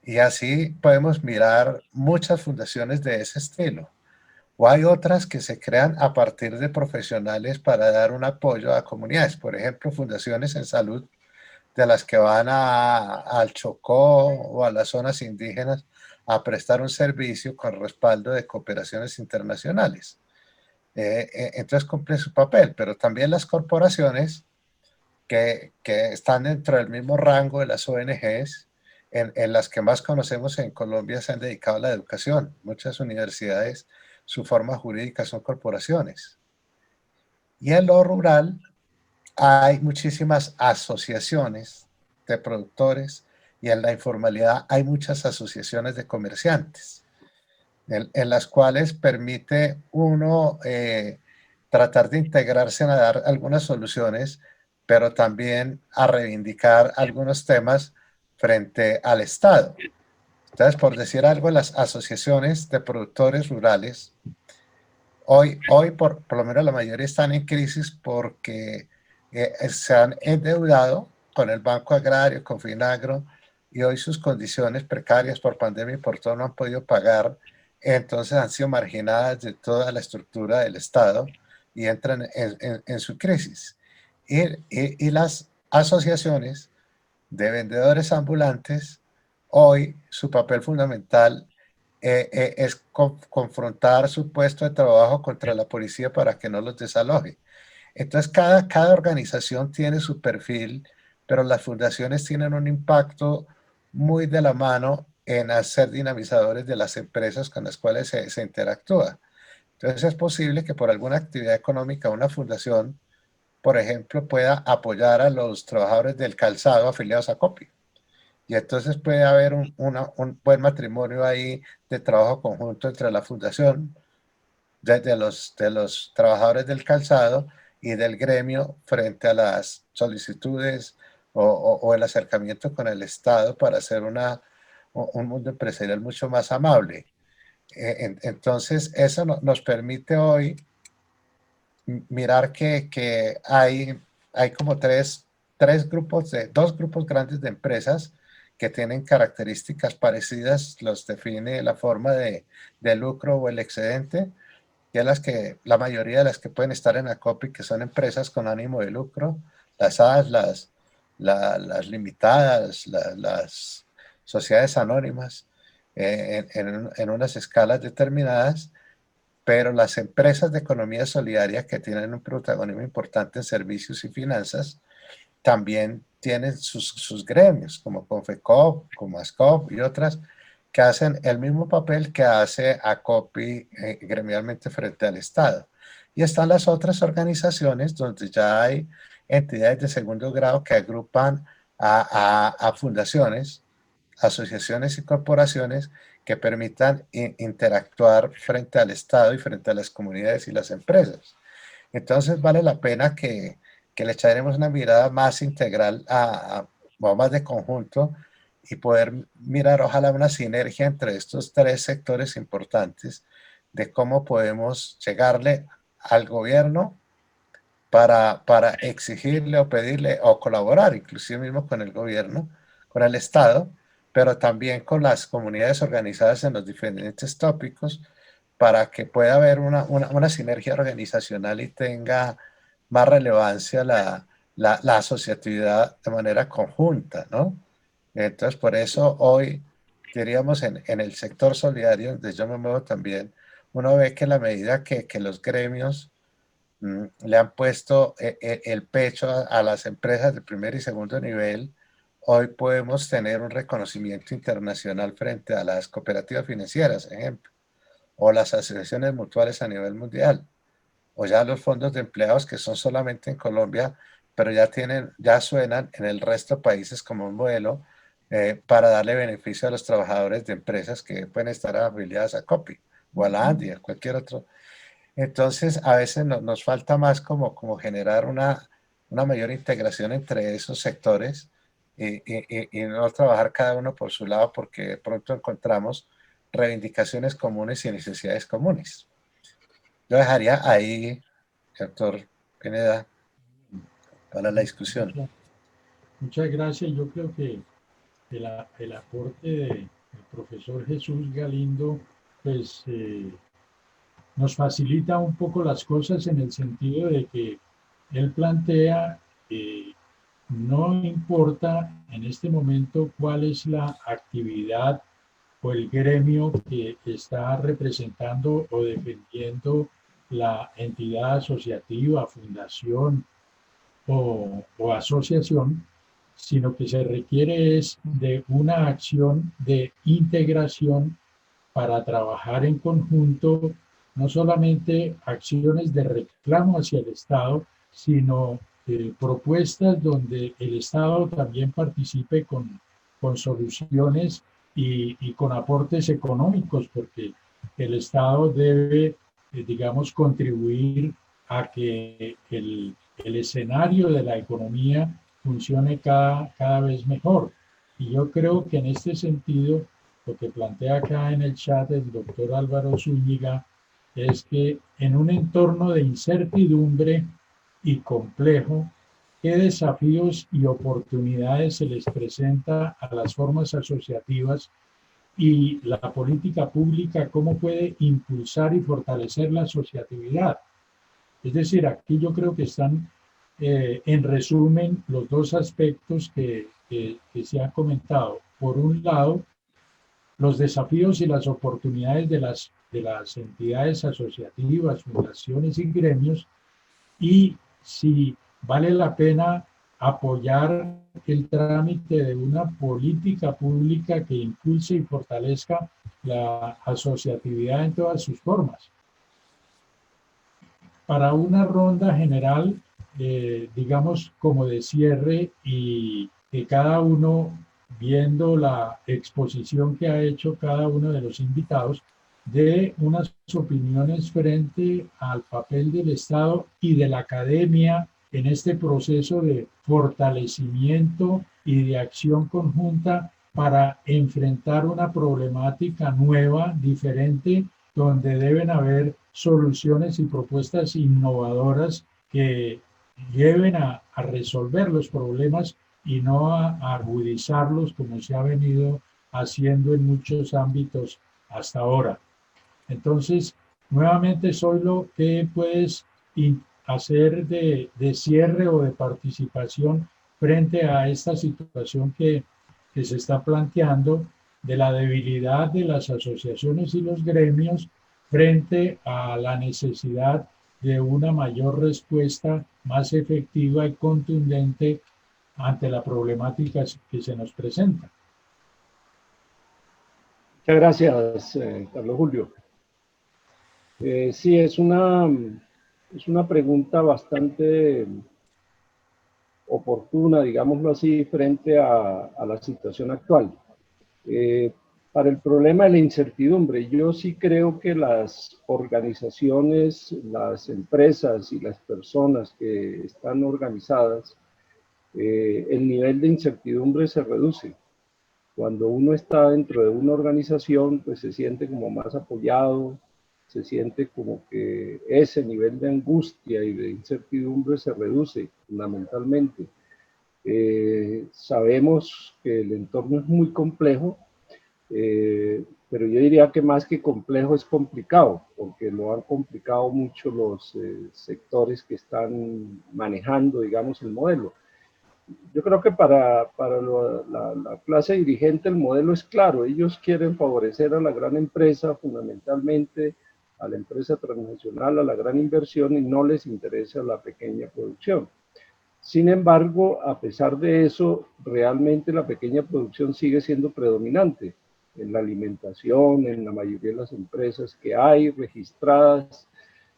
Y así podemos mirar muchas fundaciones de ese estilo. O hay otras que se crean a partir de profesionales para dar un apoyo a comunidades. Por ejemplo, fundaciones en salud, de las que van al Chocó o a las zonas indígenas a prestar un servicio con respaldo de cooperaciones internacionales. Entonces cumplen su papel, pero también las corporaciones, que están dentro del mismo rango de las ONGs, en las que más conocemos en Colombia se han dedicado a la educación. Muchas universidades, su forma jurídica son corporaciones. Y en lo rural hay muchísimas asociaciones de productores y en la informalidad hay muchas asociaciones de comerciantes, en las cuales permite uno tratar de integrarse a dar algunas soluciones, pero también a reivindicar algunos temas frente al Estado. Entonces, por decir algo, las asociaciones de productores rurales, hoy por lo menos la mayoría están en crisis porque se han endeudado con el Banco Agrario, con Finagro, y hoy sus condiciones precarias por pandemia y por todo no han podido pagar, entonces han sido marginadas de toda la estructura del Estado y entran en su crisis. Y las asociaciones de vendedores ambulantes, hoy su papel fundamental es confrontar su puesto de trabajo contra la policía para que no los desaloje. Entonces, cada organización tiene su perfil, pero las fundaciones tienen un impacto muy de la mano en hacer dinamizadores de las empresas con las cuales se interactúa. Entonces, es posible que por alguna actividad económica una fundación, por ejemplo, pueda apoyar a los trabajadores del calzado afiliados a COPI. Y entonces puede haber un buen matrimonio ahí de trabajo conjunto entre la fundación, de los trabajadores del calzado y del gremio frente a las solicitudes o el acercamiento con el Estado para hacer un mundo empresarial mucho más amable. Entonces, eso nos permite hoy mirar que hay como dos grupos grandes de empresas que tienen características parecidas, los define la forma de lucro o el excedente, que es la mayoría de las que pueden estar en ACOPI, que son empresas con ánimo de lucro, las AS, las limitadas, las sociedades anónimas, en unas escalas determinadas, pero las empresas de economía solidaria que tienen un protagonismo importante en servicios y finanzas también tienen sus gremios, como Confecop, como ASCOP y otras, que hacen el mismo papel que hace ACOPI gremialmente frente al Estado. Y están las otras organizaciones donde ya hay entidades de segundo grado que agrupan a fundaciones, asociaciones y corporaciones que permitan interactuar frente al Estado y frente a las comunidades y las empresas. Entonces vale la pena que le echaremos una mirada más integral o más de conjunto y poder mirar ojalá una sinergia entre estos tres sectores importantes de cómo podemos llegarle al gobierno para exigirle o pedirle o colaborar inclusive mismo con el gobierno, con el Estado, pero también con las comunidades organizadas en los diferentes tópicos para que pueda haber una sinergia organizacional y tenga más relevancia la asociatividad de manera conjunta, ¿no? Entonces, por eso hoy, diríamos, en el sector solidario, donde yo me muevo también, uno ve que la medida que los gremios le han puesto el pecho a las empresas de primer y segundo nivel, hoy podemos tener un reconocimiento internacional frente a las cooperativas financieras, ejemplo, o las asociaciones mutuales a nivel mundial, o ya los fondos de empleados que son solamente en Colombia, pero ya suenan en el resto de países como un modelo para darle beneficio a los trabajadores de empresas que pueden estar afiliadas a COPI o a la ANDI, a cualquier otro. Entonces, a veces nos falta más como generar una mayor integración entre esos sectores y no trabajar cada uno por su lado, porque de pronto encontramos reivindicaciones comunes y necesidades comunes. Yo dejaría ahí, doctor Pineda, para la discusión. Muchas gracias. Yo creo que el aporte del profesor Jesús Galindo, pues nos facilita un poco las cosas en el sentido de que él plantea que no importa en este momento cuál es la actividad o el gremio que está representando o defendiendo la entidad asociativa, fundación o asociación, sino que se requiere es de una acción de integración para trabajar en conjunto, no solamente acciones de reclamo hacia el Estado, sino propuestas donde el Estado también participe con soluciones y con aportes económicos, porque el Estado debe, digamos, contribuir a que el escenario de la economía funcione cada vez mejor. Y yo creo que en este sentido, lo que plantea acá en el chat el doctor Álvaro Zúñiga es que en un entorno de incertidumbre y complejo, ¿qué desafíos y oportunidades se les presenta a las formas asociativas y la política pública, cómo puede impulsar y fortalecer la asociatividad? Es decir, aquí yo creo que están en resumen los dos aspectos que se han comentado. Por un lado, los desafíos y las oportunidades de las entidades asociativas, fundaciones y gremios, y si vale la pena apoyar el trámite de una política pública que impulse y fortalezca la asociatividad en todas sus formas. Para una ronda general, digamos como de cierre, y que cada uno, viendo la exposición que ha hecho cada uno de los invitados, dé unas opiniones frente al papel del Estado y de la academia en este proceso de fortalecimiento y de acción conjunta para enfrentar una problemática nueva, diferente, donde deben haber soluciones y propuestas innovadoras que lleven a resolver los problemas y no a agudizarlos como se ha venido haciendo en muchos ámbitos hasta ahora. Entonces, nuevamente, Zoilo, ¿qué puedes hacer de cierre o de participación frente a esta situación que se está planteando de la debilidad de las asociaciones y los gremios frente a la necesidad de una mayor respuesta más efectiva y contundente ante la problemática que se nos presenta? Muchas gracias, Carlos Julio. Sí, es una pregunta bastante oportuna, digámoslo así, frente a la situación actual. Para el problema de la incertidumbre, yo sí creo que las organizaciones, las empresas y las personas que están organizadas, el nivel de incertidumbre se reduce. Cuando uno está dentro de una organización, pues se siente como más apoyado, se siente como que ese nivel de angustia y de incertidumbre se reduce fundamentalmente. Sabemos que el entorno es muy complejo, pero yo diría que más que complejo es complicado, porque lo han complicado mucho los sectores que están manejando, digamos, el modelo. Yo creo que para la clase dirigente el modelo es claro. Ellos quieren favorecer a la gran empresa, fundamentalmente a la empresa transnacional, a la gran inversión, y no les interesa la pequeña producción. Sin embargo, a pesar de eso, realmente la pequeña producción sigue siendo predominante en la alimentación, en la mayoría de las empresas que hay registradas.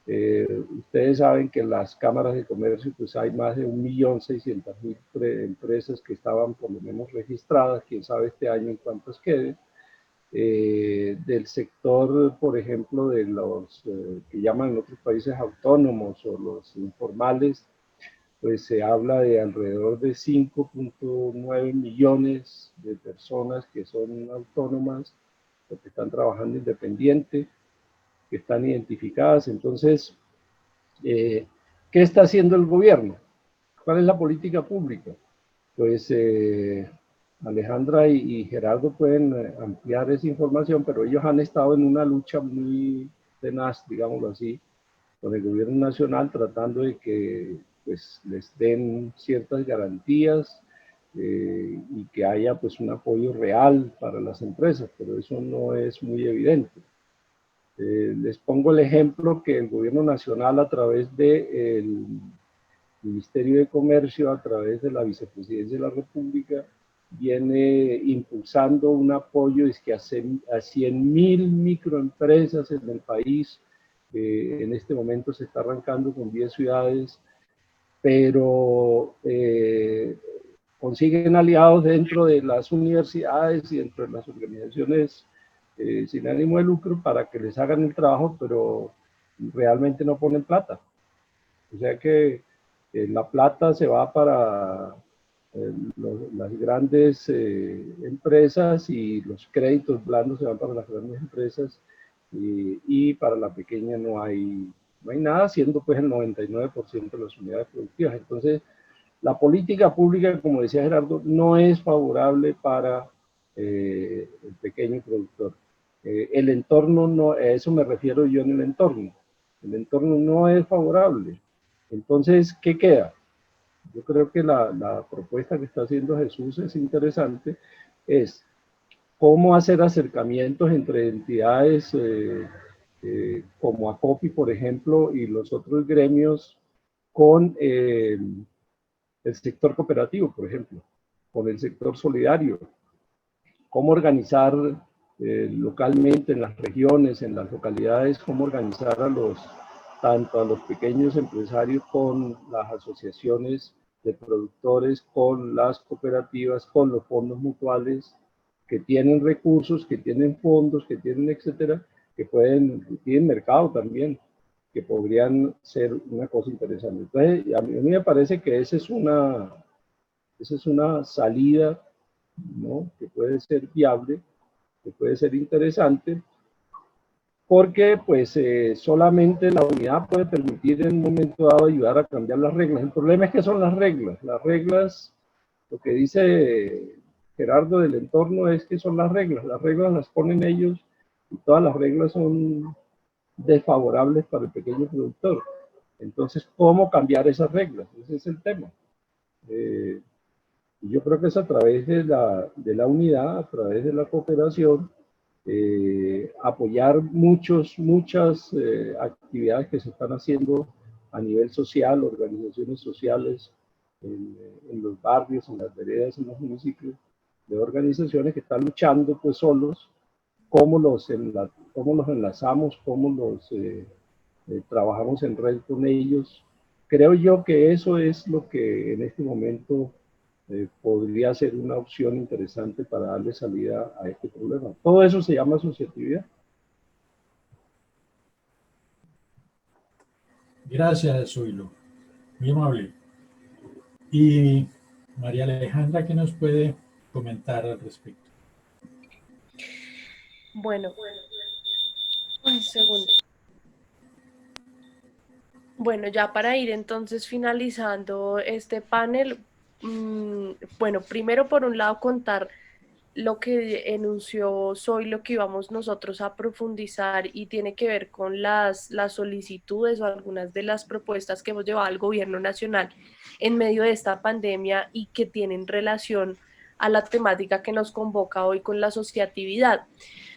Ustedes saben que en las cámaras de comercio pues hay más de 1.600.000 empresas que estaban por lo menos registradas, quién sabe este año en cuántas queden. Del sector, por ejemplo, de los que llaman en otros países autónomos o los informales, pues se habla de alrededor de 5.9 millones de personas que son autónomas o que están trabajando independiente, que están identificadas. Entonces, ¿qué está haciendo el gobierno? ¿Cuál es la política pública? Pues Alejandra y Gerardo pueden ampliar esa información, pero ellos han estado en una lucha muy tenaz, digámoslo así, con el gobierno nacional, tratando de que pues, les den ciertas garantías y que haya pues, un apoyo real para las empresas, pero eso no es muy evidente. Les pongo el ejemplo que el gobierno nacional a través del Ministerio de Comercio, a través de la Vicepresidencia de la República, viene impulsando un apoyo es que a 100.000 microempresas en el país. En este momento se está arrancando con 10 ciudades, pero consiguen aliados dentro de las universidades y dentro de las organizaciones sin ánimo de lucro para que les hagan el trabajo, pero realmente no ponen plata. O sea que la plata se va para las grandes empresas y los créditos blandos se van para las grandes empresas y para la pequeña no hay nada, siendo pues el 99% de las unidades productivas. Entonces, la política pública, como decía Gerardo, no es favorable para el pequeño productor. El entorno, no, a eso me refiero yo en el entorno. El entorno no es favorable. Entonces, ¿qué queda? Yo creo que la propuesta que está haciendo Jesús es interesante, es cómo hacer acercamientos entre entidades como ACOPI, por ejemplo, y los otros gremios con el sector cooperativo, por ejemplo, con el sector solidario, cómo organizar localmente en las regiones, en las localidades, cómo organizar tanto a los pequeños empresarios con las asociaciones de productores, con las cooperativas, con los fondos mutuales que tienen recursos, que tienen fondos, que tienen etcétera, que tienen mercado también, que podrían ser una cosa interesante. Entonces, a mí me parece que esa es una salida, ¿no?, que puede ser viable, que puede ser interesante, porque pues solamente la unidad puede permitir en un momento dado ayudar a cambiar las reglas. El problema es que son las reglas, lo que dice Gerardo del entorno es que son las reglas las ponen ellos y todas las reglas son desfavorables para el pequeño productor. Entonces, ¿cómo cambiar esas reglas? Ese es el tema. Yo creo que es a través de la unidad, a través de la cooperación, apoyar muchas actividades que se están haciendo a nivel social, organizaciones sociales, en los barrios, en las veredas, en los municipios, de organizaciones que están luchando pues solos, cómo los enlazamos, cómo los trabajamos en red con ellos. Creo yo que eso es lo que en este momento podría ser una opción interesante para darle salida a este problema. Todo eso se llama asociatividad. Gracias, Zoilo. Muy amable. Y María Alejandra, ¿qué nos puede comentar al respecto? Bueno, un segundo. Bueno, ya para ir entonces finalizando este panel, bueno, primero por un lado contar lo que enunció Soy, lo que íbamos nosotros a profundizar y tiene que ver con las solicitudes o algunas de las propuestas que hemos llevado al gobierno nacional en medio de esta pandemia y que tienen relación a la temática que nos convoca hoy con la asociatividad.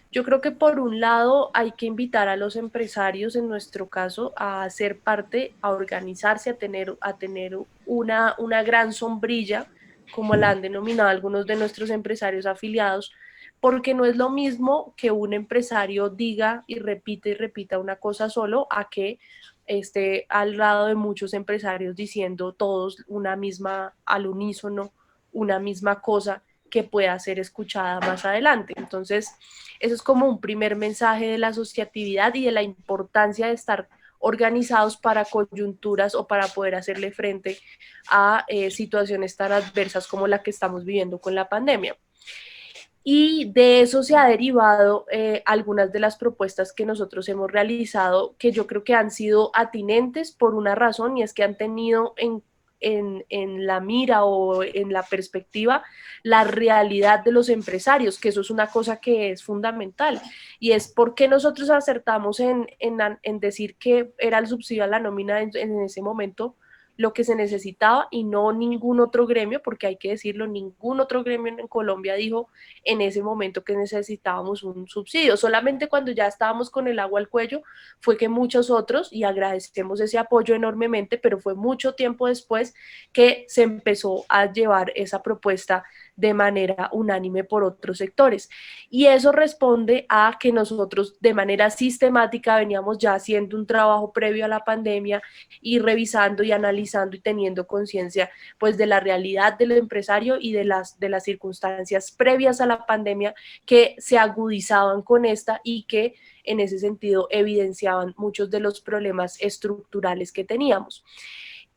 Yo creo que por un lado hay que invitar a los empresarios, en nuestro caso, a ser parte, a organizarse, a tener una gran sombrilla, como la han denominado algunos de nuestros empresarios afiliados, porque no es lo mismo que un empresario diga y repita una cosa solo a que esté al lado de muchos empresarios diciendo todos al unísono, una misma cosa que pueda ser escuchada más adelante. Entonces, eso es como un primer mensaje de la asociatividad y de la importancia de estar organizados para coyunturas o para poder hacerle frente a situaciones tan adversas como la que estamos viviendo con la pandemia. Y de eso se ha derivado algunas de las propuestas que nosotros hemos realizado, que yo creo que han sido atinentes por una razón, y es que han tenido en la mira o en la perspectiva la realidad de los empresarios, que eso es una cosa que es fundamental, y es porque nosotros acertamos en decir que era el subsidio a la nómina en ese momento, lo que se necesitaba y no ningún otro gremio, porque hay que decirlo, ningún otro gremio en Colombia dijo en ese momento que necesitábamos un subsidio. Solamente cuando ya estábamos con el agua al cuello fue que muchos otros, y agradecemos ese apoyo enormemente, pero fue mucho tiempo después que se empezó a llevar esa propuesta de manera unánime por otros sectores. Y eso responde a que nosotros de manera sistemática veníamos ya haciendo un trabajo previo a la pandemia y revisando y analizando y teniendo conciencia pues de la realidad del empresario y de las circunstancias previas a la pandemia que se agudizaban con esta y que en ese sentido evidenciaban muchos de los problemas estructurales que teníamos.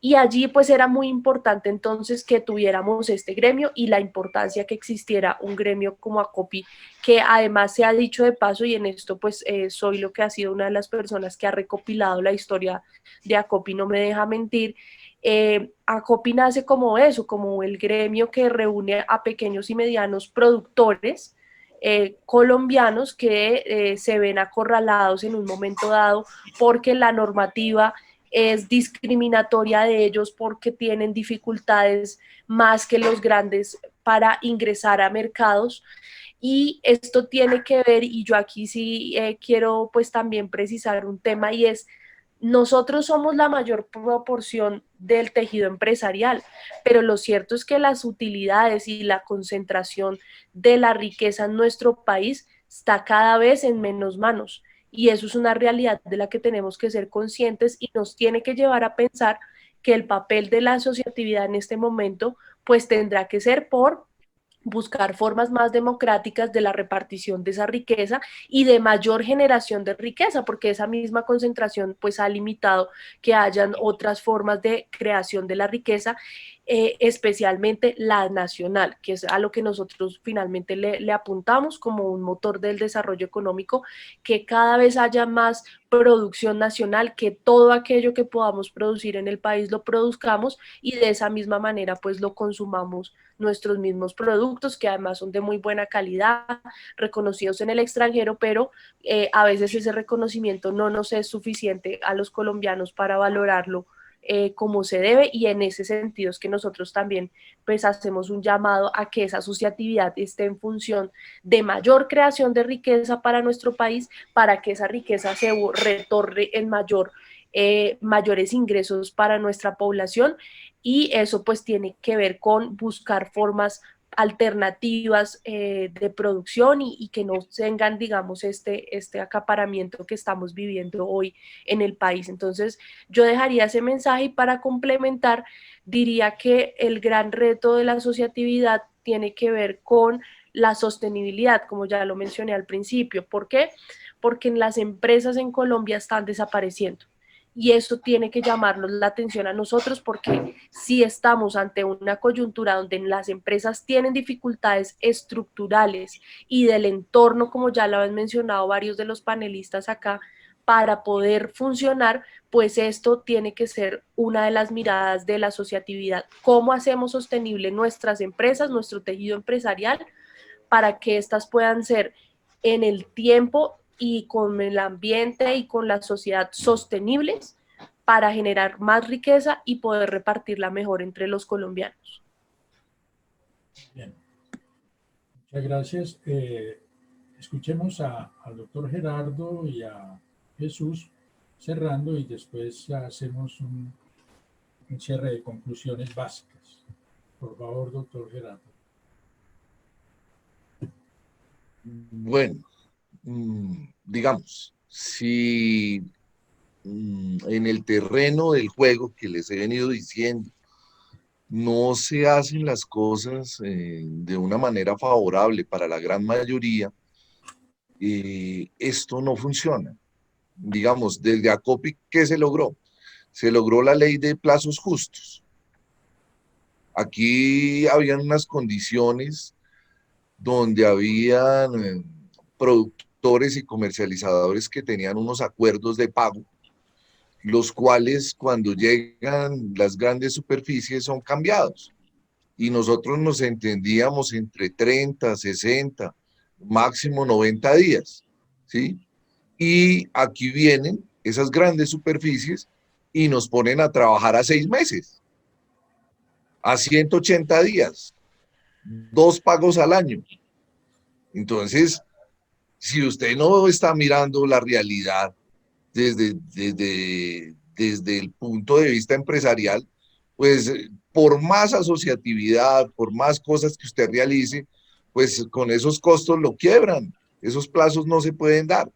Y allí pues era muy importante entonces que tuviéramos este gremio y la importancia que existiera un gremio como ACOPI, que además se ha dicho de paso, y en esto pues soy lo que ha sido una de las personas que ha recopilado la historia de ACOPI, no me deja mentir. ACOPI nace como eso, como el gremio que reúne a pequeños y medianos productores colombianos que se ven acorralados en un momento dado porque la normativa es discriminatoria de ellos porque tienen dificultades más que los grandes para ingresar a mercados. Y esto tiene que ver, y yo aquí sí quiero pues también precisar un tema, y es: nosotros somos la mayor proporción del tejido empresarial, pero lo cierto es que las utilidades y la concentración de la riqueza en nuestro país está cada vez en menos manos. Y eso es una realidad de la que tenemos que ser conscientes y nos tiene que llevar a pensar que el papel de la asociatividad en este momento pues tendrá que ser por buscar formas más democráticas de la repartición de esa riqueza y de mayor generación de riqueza, porque esa misma concentración pues ha limitado que hayan otras formas de creación de la riqueza, especialmente la nacional, que es a lo que nosotros finalmente le apuntamos como un motor del desarrollo económico, que cada vez haya más producción nacional, que todo aquello que podamos producir en el país lo produzcamos y de esa misma manera pues lo consumamos nuestros mismos productos, que además son de muy buena calidad, reconocidos en el extranjero, pero a veces ese reconocimiento no nos es suficiente a los colombianos para valorarlo como se debe, y en ese sentido es que nosotros también pues hacemos un llamado a que esa asociatividad esté en función de mayor creación de riqueza para nuestro país, para que esa riqueza se retorne en mayores ingresos para nuestra población, y eso pues tiene que ver con buscar formas alternativas de producción y que no tengan, digamos, este acaparamiento que estamos viviendo hoy en el país. Entonces, yo dejaría ese mensaje, y para complementar, diría que el gran reto de la asociatividad tiene que ver con la sostenibilidad, como ya lo mencioné al principio. ¿Por qué? Porque las empresas en Colombia están desapareciendo. Y eso tiene que llamarnos la atención a nosotros, porque si estamos ante una coyuntura donde las empresas tienen dificultades estructurales y del entorno, como ya lo han mencionado varios de los panelistas acá, para poder funcionar, pues esto tiene que ser una de las miradas de la asociatividad. ¿Cómo hacemos sostenible nuestras empresas, nuestro tejido empresarial, para que éstas puedan ser en el tiempo y con el ambiente y con la sociedad sostenibles, para generar más riqueza y poder repartirla mejor entre los colombianos? Bien, muchas gracias. Escuchemos al doctor Gerardo y a Jesús cerrando, y después hacemos un cierre de conclusiones básicas. Por favor, doctor Gerardo. Bueno, digamos, si en el terreno del juego que les he venido diciendo no se hacen las cosas de una manera favorable para la gran mayoría, esto no funciona. Digamos, desde ACOPI, ¿qué se logró? Se logró la ley de plazos justos. Aquí habían unas condiciones donde habían productores y comercializadores que tenían unos acuerdos de pago, los cuales cuando llegan las grandes superficies son cambiados. Y nosotros nos entendíamos entre 30, 60, máximo 90 días, ¿sí? Y aquí vienen esas grandes superficies y nos ponen a trabajar a 6 meses, a 180 días, 2 pagos al año. Entonces, si usted no está mirando la realidad desde el punto de vista empresarial, pues por más asociatividad, por más cosas que usted realice, pues con esos costos lo quiebran, esos plazos no se pueden dar.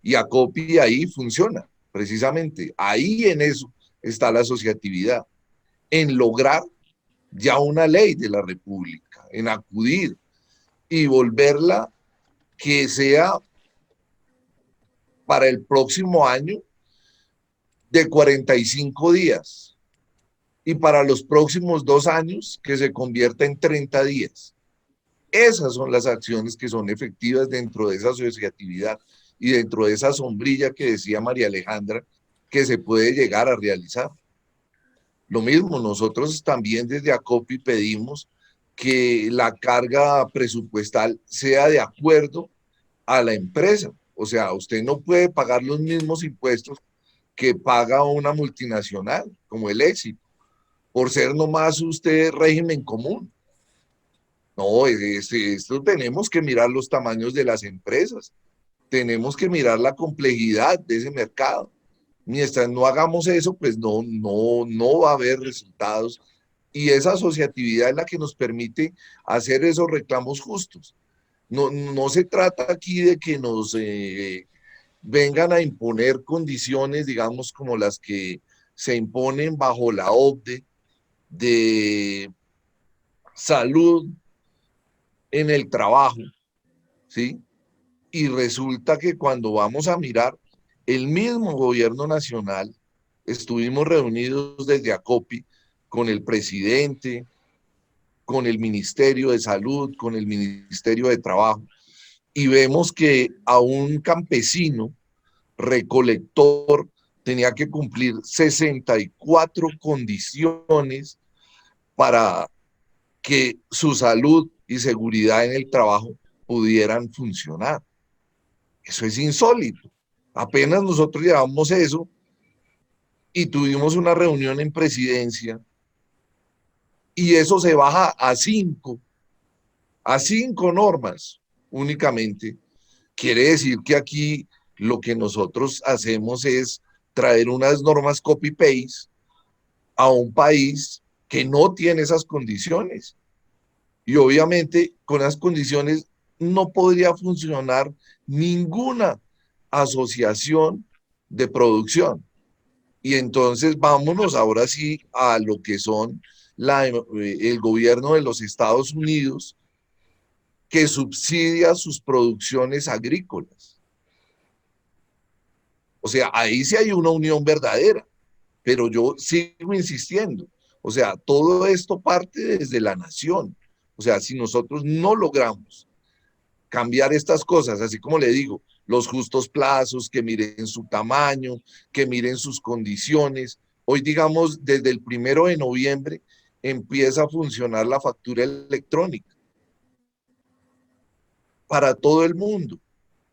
Y Acopi ahí funciona, precisamente, ahí en eso está la asociatividad, en lograr ya una ley de la República, en acudir y volverla que sea para el próximo año de 45 días y para los próximos 2 años que se convierta en 30 días. Esas son las acciones que son efectivas dentro de esa asociatividad y dentro de esa sombrilla que decía María Alejandra que se puede llegar a realizar. Lo mismo, nosotros también desde Acopi pedimos que la carga presupuestal sea de acuerdo a la empresa. O sea, usted no puede pagar los mismos impuestos que paga una multinacional, como el Éxito, por ser nomás usted régimen común. No, esto tenemos que mirar los tamaños de las empresas, tenemos que mirar la complejidad de ese mercado. Mientras no hagamos eso, pues no va a haber resultados. Y esa asociatividad es la que nos permite hacer esos reclamos justos. No se trata aquí de que nos vengan a imponer condiciones, digamos, como las que se imponen bajo la OCDE de salud en el trabajo, ¿sí? Y resulta que cuando vamos a mirar, el mismo gobierno nacional, estuvimos reunidos desde Acopi con el presidente, con el Ministerio de Salud, con el Ministerio de Trabajo, y vemos que a un campesino recolector tenía que cumplir 64 condiciones para que su salud y seguridad en el trabajo pudieran funcionar. Eso es insólito. Apenas nosotros llevamos eso y tuvimos una reunión en presidencia y eso se baja a 5 normas únicamente. Quiere decir que aquí lo que nosotros hacemos es traer unas normas copy-paste a un país que no tiene esas condiciones. Y obviamente con esas condiciones no podría funcionar ninguna asociación de producción. Y entonces vámonos ahora sí a lo que son el gobierno de los Estados Unidos, que subsidia sus producciones agrícolas. O sea, ahí sí hay una unión verdadera, pero yo sigo insistiendo. O sea, todo esto parte desde la nación. O sea, si nosotros no logramos cambiar estas cosas, así como le digo, los justos plazos, que miren su tamaño, que miren sus condiciones. Hoy, digamos, desde el 1 de noviembre empieza a funcionar la factura electrónica para todo el mundo.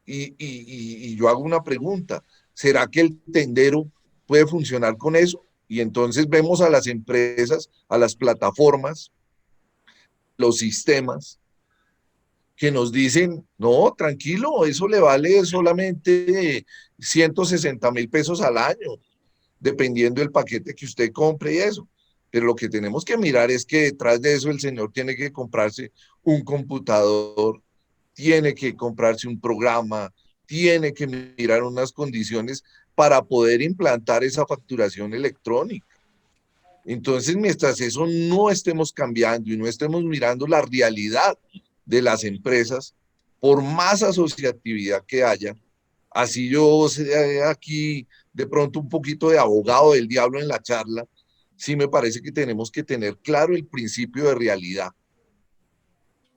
Y yo hago una pregunta, ¿será que el tendero puede funcionar con eso? Y entonces vemos a las empresas, a las plataformas, los sistemas, que nos dicen, no, tranquilo, eso le vale solamente 160,000 pesos al año, dependiendo del paquete que usted compre y eso. Pero lo que tenemos que mirar es que detrás de eso el señor tiene que comprarse un computador, tiene que comprarse un programa, tiene que mirar unas condiciones para poder implantar esa facturación electrónica. Entonces, mientras eso no estemos cambiando y no estemos mirando la realidad de las empresas, por más asociatividad que haya, así yo sea aquí de pronto un poquito de abogado del diablo en la charla, sí me parece que tenemos que tener claro el principio de realidad.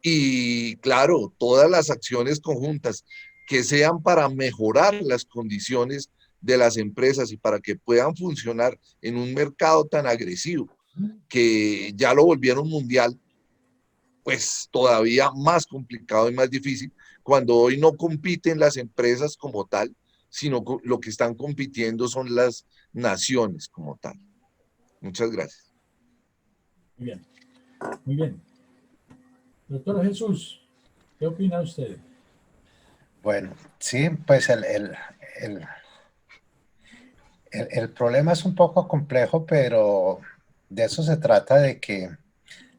Y claro, todas las acciones conjuntas que sean para mejorar las condiciones de las empresas y para que puedan funcionar en un mercado tan agresivo que ya lo volvieron mundial, pues todavía más complicado y más difícil cuando hoy no compiten las empresas como tal, sino lo que están compitiendo son las naciones como tal. Muchas gracias. Muy bien, muy bien. Doctor Jesús, ¿qué opina usted? Bueno, sí, pues el problema es un poco complejo, pero de eso se trata, de que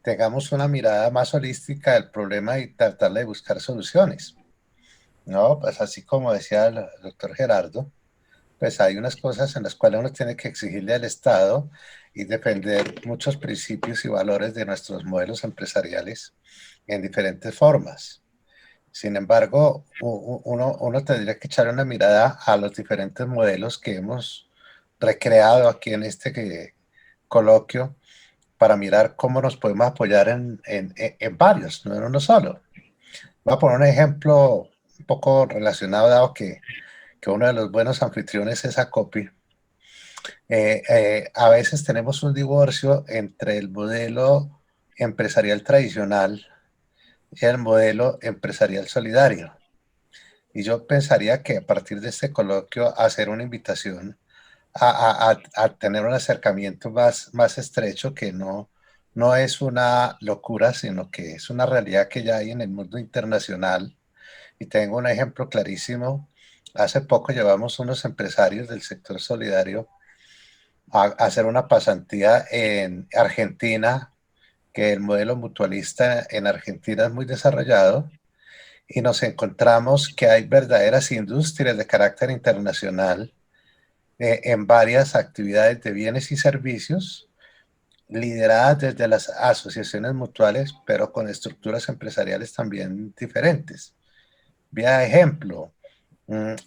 tengamos una mirada más holística del problema y tratar de buscar soluciones, ¿no? Pues así como decía el doctor Gerardo, pues hay unas cosas en las cuales uno tiene que exigirle al Estado y defender muchos principios y valores de nuestros modelos empresariales en diferentes formas. Sin embargo, uno tendría que echar una mirada a los diferentes modelos que hemos recreado aquí en este coloquio para mirar cómo nos podemos apoyar en varios, no en uno solo. Voy a poner un ejemplo un poco relacionado, dado que uno de los buenos anfitriones es Acopi. A veces tenemos un divorcio entre el modelo empresarial tradicional y el modelo empresarial solidario. Y yo pensaría que a partir de este coloquio hacer una invitación a tener un acercamiento más estrecho, que no es una locura, sino que es una realidad que ya hay en el mundo internacional. Y tengo un ejemplo clarísimo. Hace poco llevamos unos empresarios del sector solidario a hacer una pasantía en Argentina, que el modelo mutualista en Argentina es muy desarrollado, y nos encontramos que hay verdaderas industrias de carácter internacional en varias actividades de bienes y servicios, lideradas desde las asociaciones mutuales, pero con estructuras empresariales también diferentes. Vía ejemplo,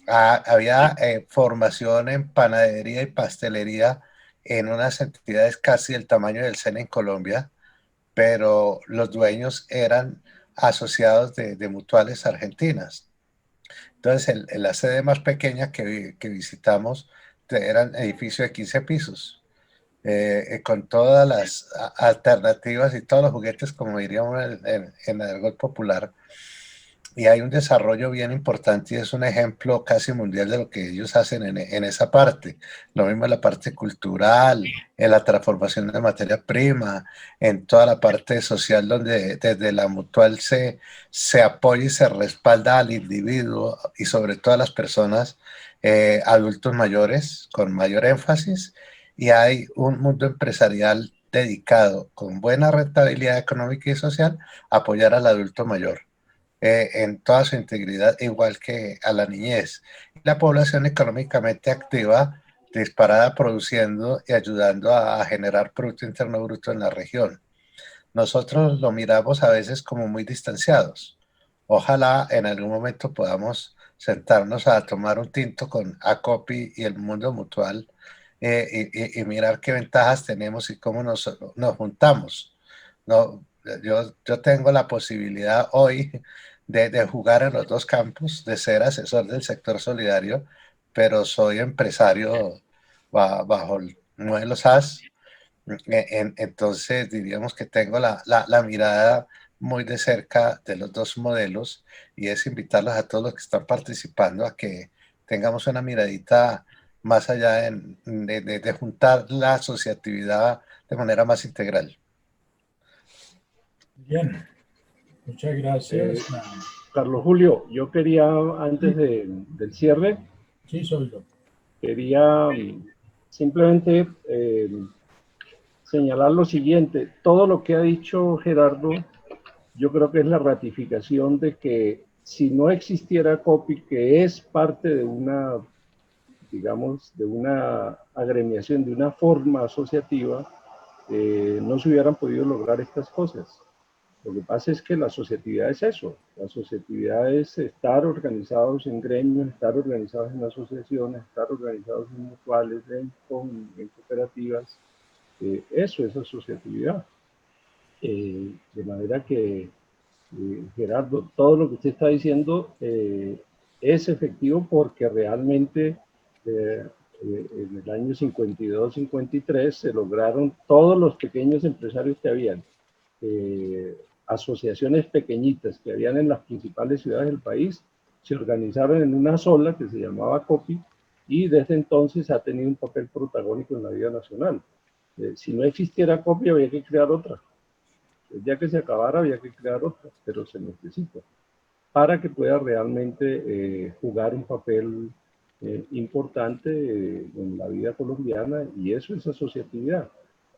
había formación en panadería y pastelería en unas entidades casi del tamaño del SENA en Colombia, pero los dueños eran asociados de mutuales argentinas. Entonces, la sede más pequeña que visitamos era un edificio de 15 pisos, con todas las alternativas y todos los juguetes, como diríamos en el argot popular. Y hay un desarrollo bien importante y es un ejemplo casi mundial de lo que ellos hacen en esa parte. Lo mismo en la parte cultural, en la transformación de materia prima, en toda la parte social, donde desde la mutual se apoya y se respalda al individuo y sobre todo a las personas adultos mayores con mayor énfasis. Y hay un mundo empresarial dedicado con buena rentabilidad económica y social a apoyar al adulto mayor en toda su integridad, igual que a la niñez. La población económicamente activa, disparada, produciendo y ayudando a generar Producto Interno Bruto en la región. Nosotros lo miramos a veces como muy distanciados. Ojalá en algún momento podamos sentarnos a tomar un tinto con Acopi y el mundo mutual, y mirar qué ventajas tenemos y cómo nos juntamos. No, yo tengo la posibilidad hoy de jugar en los dos campos, de ser asesor del sector solidario, pero soy empresario bajo el modelo SAS. Entonces diríamos que tengo la mirada muy de cerca de los dos modelos, y es invitarlos a todos los que están participando a que tengamos una miradita más allá de juntar la asociatividad de manera más integral. Bien, muchas gracias. Carlos Julio, yo quería, antes del cierre, Sí, soy yo. quería simplemente señalar lo siguiente. Todo lo que ha dicho Gerardo, yo creo que es la ratificación de que si no existiera COPI, que es parte de una, digamos, de una agremiación, de una forma asociativa, no se hubieran podido lograr estas cosas. Lo que pasa es que la asociatividad es eso. La asociatividad es estar organizados en gremios, estar organizados en asociaciones, estar organizados en mutuales, en cooperativas. Eso es asociatividad. De manera que, Gerardo, todo lo que usted está diciendo es efectivo, porque realmente en el año 52-53 se lograron todos los pequeños empresarios que habían. Asociaciones pequeñitas que habían en las principales ciudades del país, se organizaron en una sola que se llamaba COPI y desde entonces ha tenido un papel protagónico en la vida nacional. Si no existiera COPI había que crear otra. Ya que se acabara había que crear otra, pero se necesita para que pueda realmente jugar un papel importante en la vida colombiana, y eso es asociatividad,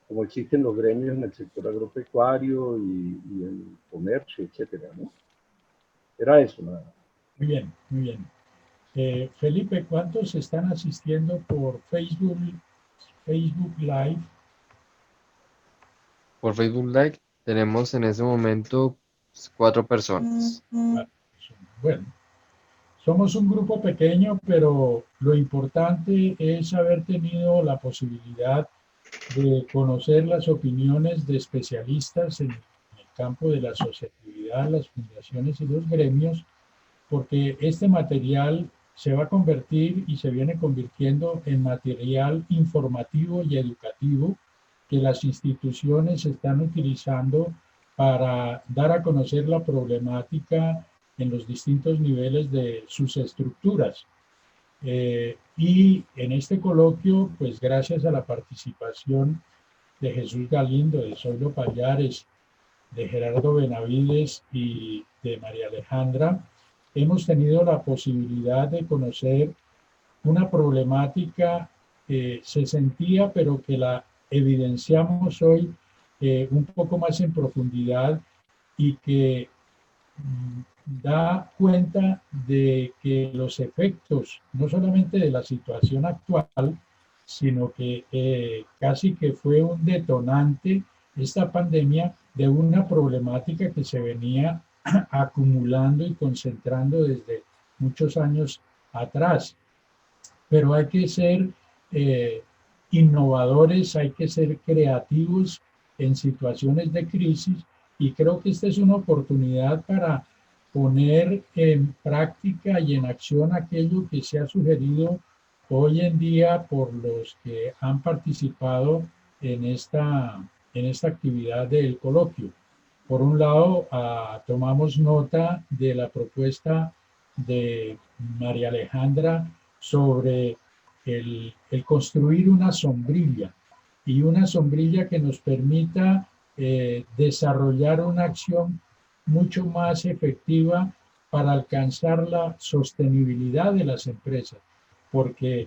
como existen los gremios en el sector agropecuario y el comercio, etcétera, ¿no? Era eso, nada. Muy bien, muy bien. Felipe, ¿cuántos están asistiendo por Facebook Live? Por Facebook Live tenemos en ese momento 4 personas. Bueno, somos un grupo pequeño, pero lo importante es haber tenido la posibilidad de conocer las opiniones de especialistas en el campo de la asociatividad, las fundaciones y los gremios, porque este material se va a convertir y se viene convirtiendo en material informativo y educativo que las instituciones están utilizando para dar a conocer la problemática en los distintos niveles de sus estructuras. Y en este coloquio, pues gracias a la participación de Jesús Galindo, de Zoilo Pallares, de Gerardo Benavides y de María Alejandra, hemos tenido la posibilidad de conocer una problemática que se sentía, pero que la evidenciamos hoy un poco más en profundidad y que da cuenta de que los efectos, no solamente de la situación actual, sino que casi que fue un detonante esta pandemia de una problemática que se venía acumulando y concentrando desde muchos años atrás. Pero hay que ser innovadores, hay que ser creativos en situaciones de crisis, y creo que esta es una oportunidad para poner en práctica y en acción aquello que se ha sugerido hoy en día por los que han participado en esta actividad del coloquio. Por un lado, tomamos nota de la propuesta de María Alejandra sobre el construir una sombrilla, y una sombrilla que nos permita desarrollar una acción mucho más efectiva para alcanzar la sostenibilidad de las empresas, porque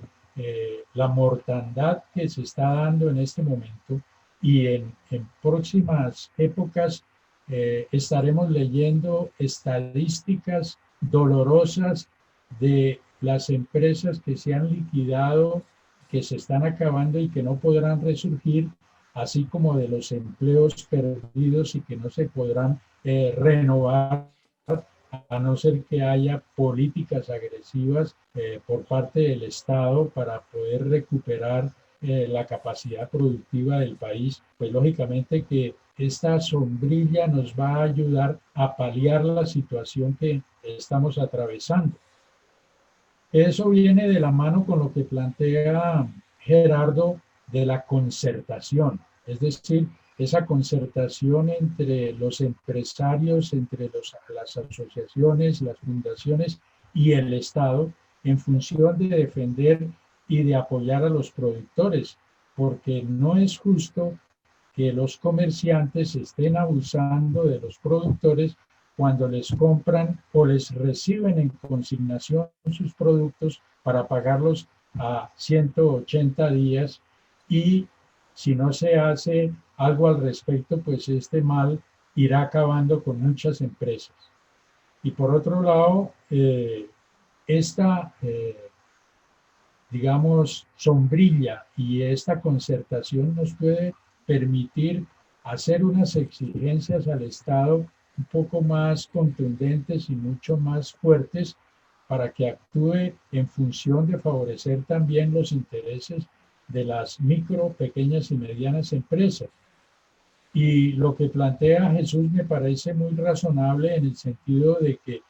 la mortandad que se está dando en este momento y en próximas épocas estaremos leyendo estadísticas dolorosas de las empresas que se han liquidado, que se están acabando y que no podrán resurgir, así como de los empleos perdidos y que no se podrán renovar, a no ser que haya políticas agresivas por parte del Estado para poder recuperar la capacidad productiva del país. Pues lógicamente que esta sombrilla nos va a ayudar a paliar la situación que estamos atravesando. Eso viene de la mano con lo que plantea Gerardo de la concertación, es decir, esa concertación entre los empresarios, entre las asociaciones, las fundaciones y el Estado, en función de defender y de apoyar a los productores, porque no es justo que los comerciantes estén abusando de los productores cuando les compran o les reciben en consignación sus productos para pagarlos a 180 días, y si no se hace algo al respecto, pues este mal irá acabando con muchas empresas. Y por otro lado, esta, digamos, sombrilla y esta concertación nos puede permitir hacer unas exigencias al Estado un poco más contundentes y mucho más fuertes para que actúe en función de favorecer también los intereses de las micro, pequeñas y medianas empresas. Y lo que plantea Jesús me parece muy razonable, en el sentido de que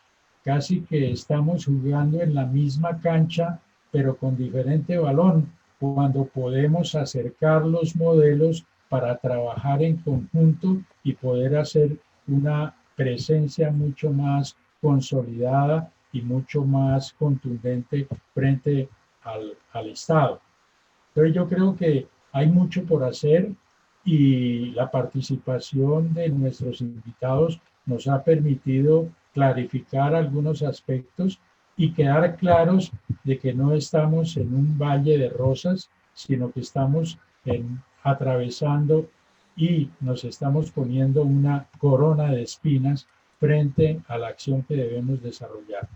casi que estamos jugando en la misma cancha, pero con diferente balón, cuando podemos acercar los modelos para trabajar en conjunto y poder hacer una presencia mucho más consolidada y mucho más contundente frente al Estado. Entonces yo creo que hay mucho por hacer y la participación de nuestros invitados nos ha permitido clarificar algunos aspectos y quedar claros de que no estamos en un valle de rosas, sino que estamos atravesando y nos estamos poniendo una corona de espinas frente a la acción que debemos desarrollar.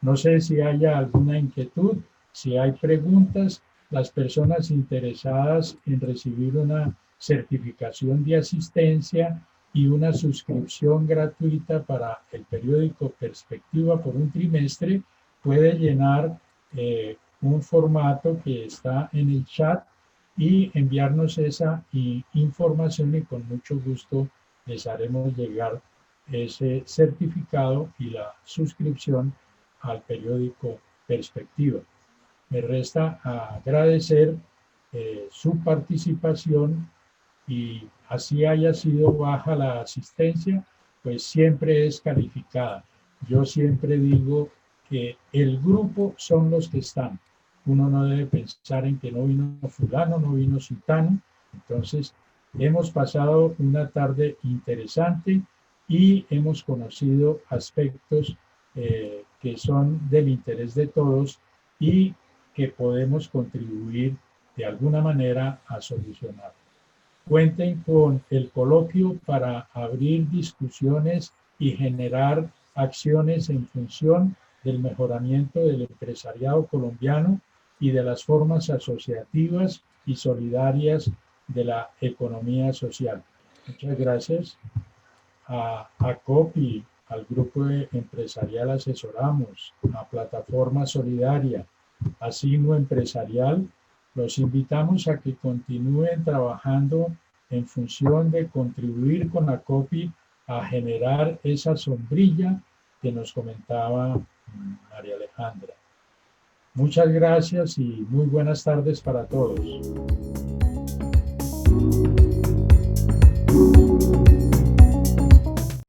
No sé si haya alguna inquietud, si hay preguntas, las personas interesadas en recibir una certificación de asistencia y una suscripción gratuita para el periódico Perspectiva por un trimestre, puede llenar un formato que está en el chat y enviarnos esa información y con mucho gusto les haremos llegar ese certificado y la suscripción al periódico Perspectiva. Me resta agradecer su participación y así haya sido baja la asistencia, pues siempre es calificada. Yo siempre digo que el grupo son los que están. Uno no debe pensar en que no vino fulano, no vino sultano. Entonces, hemos pasado una tarde interesante y hemos conocido aspectos que son del interés de todos y que podemos contribuir de alguna manera a solucionar. Cuenten con el coloquio para abrir discusiones y generar acciones en función del mejoramiento del empresariado colombiano y de las formas asociativas y solidarias de la economía social. Muchas gracias a ACOP y al Grupo Empresarial Asesoramos, a Plataforma Solidaria, a Signo Empresarial. Los invitamos a que continúen trabajando en función de contribuir con ACOPI a generar esa sombrilla que nos comentaba María Alejandra. Muchas gracias y muy buenas tardes para todos.